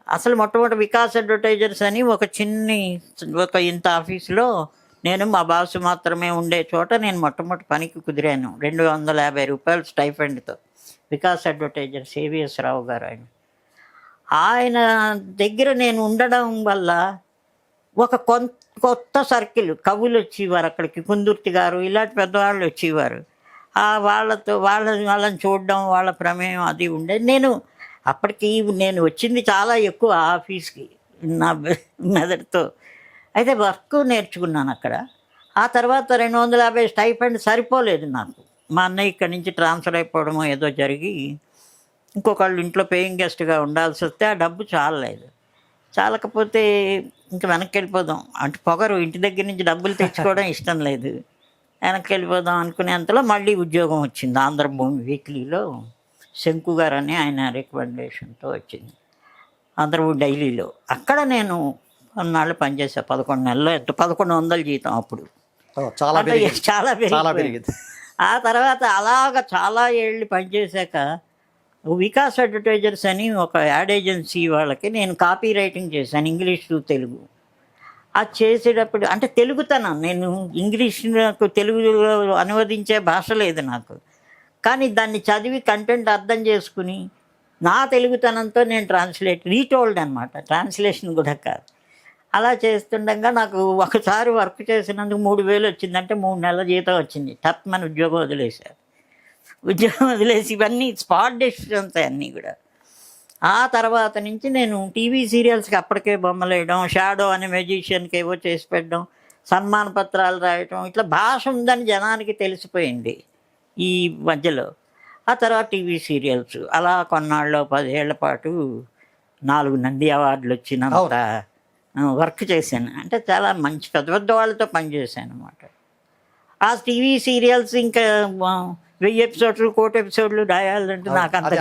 అసలు మొట్టమొదటి వికాస్ అడ్వర్టైజర్స్ అని ఒక ఇంత ఆఫీసులో నేను మా బాసు మాత్రమే ఉండే చోట నేను మొట్టమొదటి పనికి కుదిరాను 250 రూపాయలు స్టైఫండ్తో. వికాస్ అడ్వర్టైజర్స్ ఏవిఎస్ రావు గారు ఆయన దగ్గర నేను ఉండడం వల్ల ఒక కొత్త సర్కిల్ కవులు వచ్చేవారు అక్కడికి, కుందుర్తి గారు ఇలాంటి పెద్దవాళ్ళు వచ్చేవారు. వాళ్ళని చూడడం, వాళ్ళ ప్రమేయం అది ఉండేది. అప్పటికి నేను వచ్చింది చాలా ఎక్కువ ఆఫీస్కి నా మెదడుతో. అయితే వర్క్ నేర్చుకున్నాను అక్కడ. ఆ తర్వాత 250 స్టైఫండ్ సరిపోలేదు నాకు. మా అన్నయ్య ఇక్కడి నుంచి ట్రాన్స్ఫర్ అయిపోవడమో ఏదో జరిగి ఇంకొకళ్ళు ఇంట్లో పేయింగ్ గెస్ట్గా ఉండాల్సి వస్తే ఆ డబ్బు చాలలేదు. చాలకపోతే ఇంక వెనక్కి వెళ్ళిపోదాం అంటే పొగరు, ఇంటి దగ్గర నుంచి డబ్బులు తెచ్చుకోవడం ఇష్టం లేదు, వెనక్కి వెళ్ళిపోదాం అనుకునేంతలో మళ్ళీ ఉద్యోగం వచ్చింది ఆంధ్రభూమి వీక్లీలో. శంకు గారు అని ఆయన రికమెండేషన్తో వచ్చింది ఆంధ్రభూమి డైలీలో. అక్కడ నేను కొన్నాళ్ళు పనిచేసా, 11 నెలలు. 1100 జీతం అప్పుడు. చాలా చాలా పెరిగింది. ఆ తర్వాత అలాగ చాలా ఏళ్ళు పనిచేశాక వికాస్ అడ్వర్టైజర్స్ అని ఒక యాడ్ ఏజెన్సీ వాళ్ళకి నేను కాపీ రైటింగ్ చేశాను, ఇంగ్లీష్ టు తెలుగు. అది చేసేటప్పుడు అంటే తెలుగుతనం, నేను ఇంగ్లీష్ నాకు తెలుగులో అనువదించే భాష లేదు నాకు, కానీ దాన్ని చదివి కంటెంట్ అర్థం చేసుకుని నా తెలుగుతనంతో నేను రీటోల్డ్ అనమాట, ట్రాన్స్లేషన్ కూడా కాదు. అలా చేస్తుండగా నాకు ఒకసారి వర్క్ చేసినందుకు 3000 వచ్చిందంటే 3 నెలల జీతం వచ్చింది. టప్మని ఉద్యోగం వదిలేశారు. ఉద్యోగం వదిలేసి ఇవన్నీ స్పాట్ డెసిషన్స్ అన్నీ కూడా. ఆ తర్వాత నుంచి నేను టీవీ సీరియల్స్కి అప్పటికే బొమ్మలు వేయడం, షాడో అనే మెజిషియన్కి ఏవో చేసి పెట్టడం, సన్మాన పత్రాలు రాయటం, ఇట్లా భాష ఉందని జనానికి తెలిసిపోయింది ఈ మధ్యలో. ఆ తర్వాత టీవీ సీరియల్స్ అలా కొన్నాళ్ళు 10 ఏళ్ల పాటు 4 నంది అవార్డులు వచ్చినంత వర్క్ చేశాను. అంటే చాలా మంచి పెద్ద పెద్ద వాళ్ళతో పనిచేశాను అనమాట. ఆ టీవీ సీరియల్స్ ఇంకా 1000 ఎపిసోడ్లు 1,000 ఎపిసోడ్లు రాయాలంటే నాకు అంత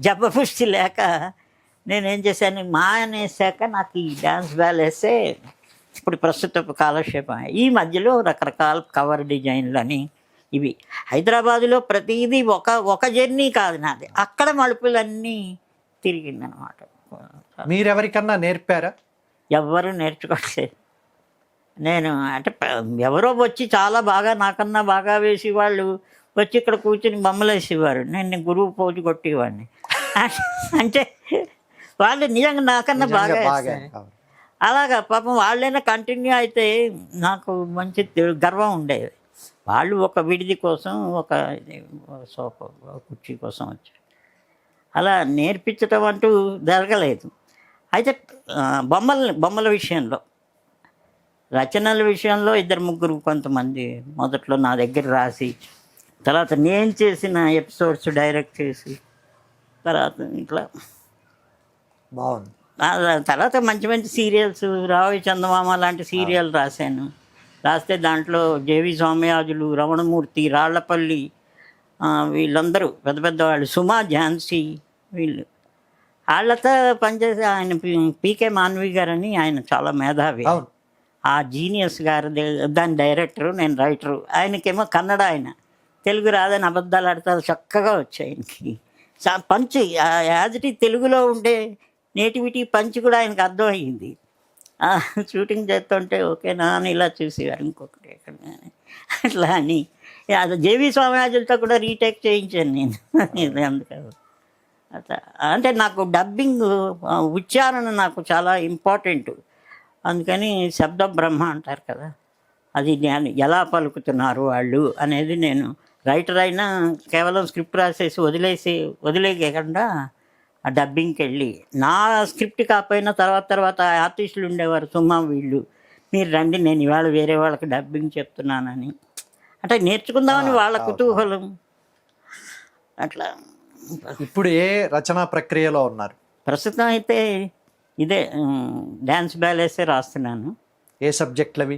జబ్బ పుష్టి లేక నేనేం చేశాను, మానేశాక నాకు ఈ డ్యాన్స్ బ్యాలెన్సే ఇప్పుడు ప్రస్తుత కాలక్షేపం. ఈ మధ్యలో రకరకాల కవర్ డిజైన్లు అని ఇవి. హైదరాబాదులో ప్రతిదీ ఒక జర్నీ కాదు నాది, అక్కడ మలుపులన్నీ తిరిగిందనమాట. మీరెవరికన్నా నేర్పారా? ఎవ్వరూ నేర్చుకోవట్లేదు. నేను అంటే ఎవరో వచ్చి చాలా బాగా నాకన్నా బాగా వేసి వాళ్ళు వచ్చి ఇక్కడ కూర్చొని బొమ్మలు వేసేవారు, నేను గురువు పోజు కొట్టేవాడిని. అంటే వాళ్ళు నిజంగా నాకన్నా బాగా వేస్తారు. అలాగా పాపం వాళ్ళైనా కంటిన్యూ అయితే నాకు మంచి గర్వం ఉండేది. వాళ్ళు ఒక విడిది కోసం ఒక సోఫా కుర్చీ కోసం వచ్చారు. అలా నేర్పించడం అంటూ జరగలేదు. అయితే బొమ్మల విషయంలో, రచనల విషయంలో 2-3 కొంతమంది మొదట్లో నా దగ్గర రాసి, తర్వాత నేను చేసిన ఎపిసోడ్స్ డైరెక్ట్ చేసి, తర్వాత ఇట్లా బాగుంది. తర్వాత మంచి మంచి సీరియల్స్, రావి చందమామ లాంటి సీరియల్ రాశాను. రాస్తే దాంట్లో జేవి సౌమ్యాజులు, రమణమూర్తి, రాళ్లపల్లి, వీళ్ళందరూ పెద్ద పెద్దవాళ్ళు, సుమా ఝాన్సీ, వీళ్ళు వాళ్ళతో పనిచేసే ఆయన పీకే మాన్వి గారని ఆయన చాలా మేధావి. ఆ జీనియస్ గారు దాని డైరెక్టరు, నేను రైటరు. ఆయనకేమో కన్నడ, ఆయన తెలుగు రాదని అబద్ధాలు ఆడతారు, చక్కగా వచ్చాయి ఆయనకి. పంచ్ యాజ్ ఇట్ ఈజ్ తెలుగులో ఉండే నేటివిటీ పంచ్ కూడా ఆయనకు అర్థమయ్యింది. షూటింగ్ చేస్తుంటే ఓకేనా అని ఇలా చూసేవారు, ఇంకొకటి ఎక్కడ అట్లా అని. అది జేవి స్వామిరాజులతో కూడా రీటేక్ చేయించాను నేను. ఇది అందుకని అట్లా అంటే నాకు డబ్బింగ్ ఉచ్చారణ నాకు చాలా ఇంపార్టెంట్. అందుకని శబ్ద బ్రహ్మ అంటారు కదా, అది నేను ఎలా పలుకుతున్నారు వాళ్ళు అనేది, నేను రైటర్ అయినా కేవలం స్క్రిప్ట్ రాసేసి వదిలేయకుండా ఆ డబ్బింగ్కి వెళ్ళి, నా స్క్రిప్ట్ కాకపోయినా తర్వాత ఆర్టిస్టులు ఉండేవారు, సుమా వీళ్ళు, మీరు రండి నేను ఇవాళ వేరే వాళ్ళకి డబ్బింగ్ చెప్తున్నానని, అంటే నేర్చుకుందామని వాళ్ళ కుతూహలం. అట్లా. ఇప్పుడు ఏ రచనా ప్రక్రియలో ఉన్నారు? ప్రస్తుతం అయితే ఇదే డ్యాన్స్ బ్యాలెన్సే రాస్తున్నాను. ఏ సబ్జెక్టులు అవి?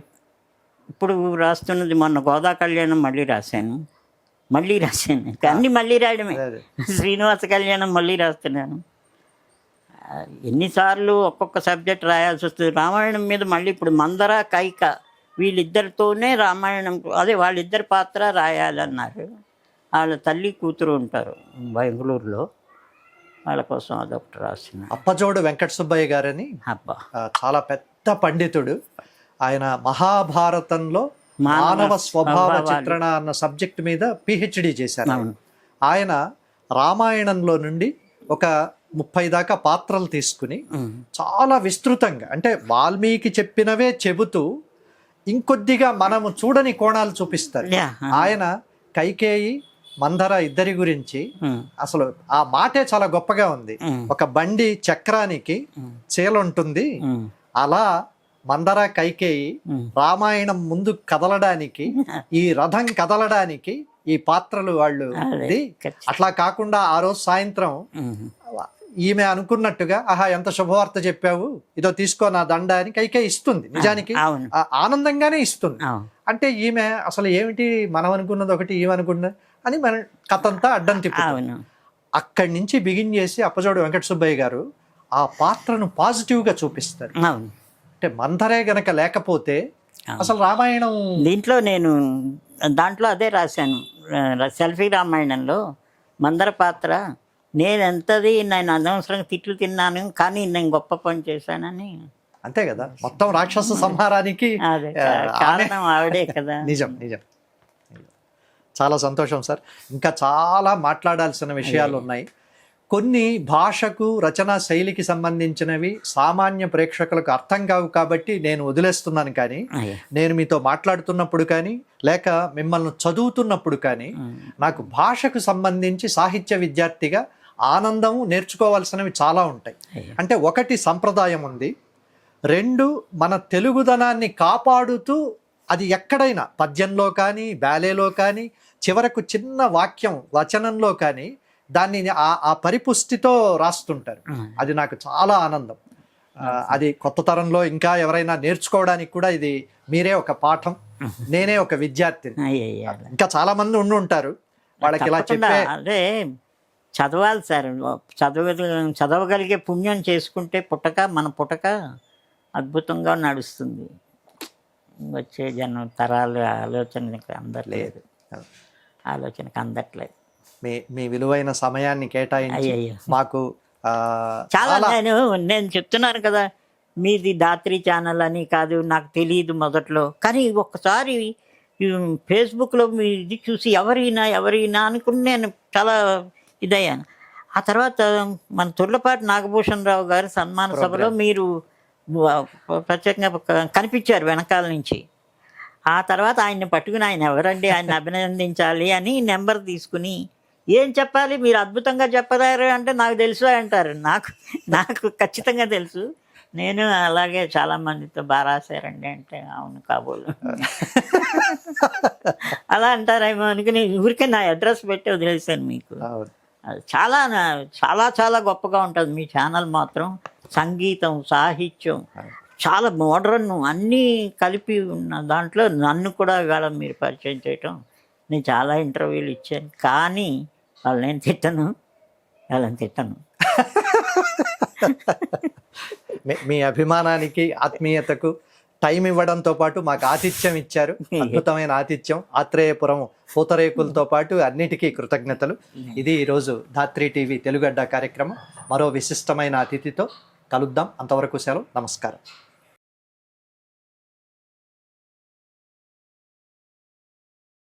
ఇప్పుడు రాస్తున్నది మొన్న గోదా కళ్యాణం మళ్ళీ రాశాను. అన్నీ మళ్ళీ రాయడమే. శ్రీనివాస కళ్యాణం మళ్ళీ రాస్తున్నాను. ఎన్నిసార్లు ఒక్కొక్క సబ్జెక్ట్ రాయాల్సి వస్తుంది. రామాయణం మీద మళ్ళీ ఇప్పుడు మందర కైక వీళ్ళిద్దరితోనే రామాయణం, అదే వాళ్ళిద్దరి పాత్ర రాయాలన్నారు. వాళ్ళ తల్లి కూతురు ఉంటారు బెంగళూరులో, వాళ్ళ కోసం అదొకటి రాసిన. అప్పజోడు వెంకట సుబ్బయ్య గారని అబ్బా, చాలా పెద్ద పండితుడు. ఆయన మహాభారతంలో మానవ స్వభావ చిత్రణ అన్న సబ్జెక్ట్ మీద పిహెచ్డి చేశారు. ఆయన రామాయణంలో నుండి ఒక 30 దాకా పాత్రలు తీసుకుని చాలా విస్తృతంగా, అంటే వాల్మీకి చెప్పినవే చెబుతూ ఇంకొద్దిగా మనము చూడని కోణాలు చూపిస్తారు. ఆయన కైకేయి మందర ఇద్దరి గురించి అసలు ఆ మాటే చాలా గొప్పగా ఉంది. ఒక బండి చక్రానికి చీల ఉంటుంది, అలా మందర కైకేయి రామాయణం ముందు కదలడానికి, ఈ రథం కదలడానికి ఈ పాత్రలు వాళ్ళు ఉంది. అట్లా కాకుండా ఆ రోజు సాయంత్రం ఈమె అనుకున్నట్టుగా, ఆహా ఎంత శుభవార్త చెప్పావు, ఇదో తీసుకో నా దండ అని కైకేయి ఇస్తుంది. నిజానికి ఆనందంగానే ఇస్తుంది. అంటే ఈమె అసలు ఏమిటి, మనం అనుకున్నది ఒకటి, ఈమె అనుకున్నది అని మన కథంతా అడ్డం తిప్పుతుంది. అక్కడి నుంచి బిగిన్ చేసి అప్పజోడు వెంకట సుబ్బయ్య గారు ఆ పాత్రను పాజిటివ్గా చూపిస్తారు. అంటే మందరే గనక లేకపోతే అసలు రామాయణం. దాంట్లో అదే రాశాను, సెల్ఫీ రామాయణంలో మందర పాత్ర నేను అనవసరంగా తిట్లు తిన్నాను, కానీ నేను గొప్ప పని చేశానని. అంతే కదా, మొత్తం రాక్షస సంహారానికి కారణం ఆవిడే కదా. నిజం నిజం. చాలా సంతోషం సార్. ఇంకా చాలా మాట్లాడాల్సిన విషయాలు ఉన్నాయి. కొన్ని భాషకు రచనా శైలికి సంబంధించినవి సామాన్య ప్రేక్షకులకు అర్థం కావు కాబట్టి నేను వదిలేస్తున్నాను. కానీ నేను మీతో మాట్లాడుతున్నప్పుడు కానీ లేక మిమ్మల్ని చదువుతున్నప్పుడు కానీ నాకు భాషకు సంబంధించి సాహిత్య విద్యార్థిగా ఆనందము, నేర్చుకోవాల్సినవి చాలా ఉంటాయి. అంటే ఒకటి సంప్రదాయం ఉంది, రెండు మన తెలుగుదనాన్ని కాపాడుతూ అది ఎక్కడైనా పద్యంలో కానీ బ్యాలేలో కానీ చివరకు చిన్న వాక్యం వచనంలో కానీ దాన్ని ఆ పరిపుష్టితో రాస్తుంటారు. అది నాకు చాలా ఆనందం. అది కొత్త తరంలో ఇంకా ఎవరైనా నేర్చుకోవడానికి కూడా ఇది మీరే ఒక పాఠం, నేనే ఒక విద్యార్థిని. ఇంకా చాలా మంది ఉండి ఉంటారు, వాళ్ళకి ఇలా చెప్పే. అదే చదవాలి సార్, చదవగలిగే పుణ్యం చేసుకుంటే మన పుటక అద్భుతంగా నడుస్తుంది. వచ్చే జనం తరాలు ఆలోచనకి అందట్లేదు. మీ విలువైన సమయాన్ని కేటాయించి మాకు చాలా నేను చెప్తున్నాను కదా, మీది దాత్రి ఛానల్ అని కాదు, నాకు తెలియదు మొదట్లో. కానీ ఒక్కసారి ఫేస్బుక్లో మీ ఇది చూసి ఎవరైనా అనుకుని నేను చాలా ఇదయ్యాను. ఆ తర్వాత మన తుర్లపాటి నాగభూషణ్ రావు గారి సన్మాన సభలో మీరు ప్రత్యేకంగా కనిపించారు వెనకాల నుంచి. ఆ తర్వాత ఆయన్ని పట్టుకుని, ఆయన ఎవరండి, ఆయన అభినందించాలి అని నెంబర్ తీసుకుని, ఏం చెప్పాలి, మీరు అద్భుతంగా చెప్పలేరు అంటే నాకు తెలుసు అంటారు. నాకు ఖచ్చితంగా తెలుసు, నేను అలాగే చాలా మందితో బాగా రాశారండి అంటే అవును కాబోలు అలా అంటారేమో అనుకుని ఊరికే నా అడ్రస్ పెట్టి వదిలేసాను మీకు. చాలా చాలా చాలా గొప్పగా ఉంటుంది మీ ఛానల్ మాత్రం. సంగీతం, సాహిత్యం, చాలా మోడ్రన్ అన్నీ కలిపి ఉన్న దాంట్లో నన్ను కూడా ఇవాళ మీరు పరిచయం చేయటం. నేను చాలా ఇంటర్వ్యూలు ఇచ్చాను, కానీ వాళ్ళని తిట్టను. మీ అభిమానానికి, ఆత్మీయతకు టైం ఇవ్వడంతో పాటు మాకు ఆతిథ్యం ఇచ్చారు, అద్భుతమైన ఆతిథ్యం. ఆత్రేయపురం పూతరేకులతో పాటు అన్నిటికీ కృతజ్ఞతలు. ఇది ఈరోజు ధాత్రి టీవీ తెలుగడ్డ కార్యక్రమం. మరో విశిష్టమైన అతిథితో కలుద్దాం. అంతవరకు సెలవు, నమస్కారం.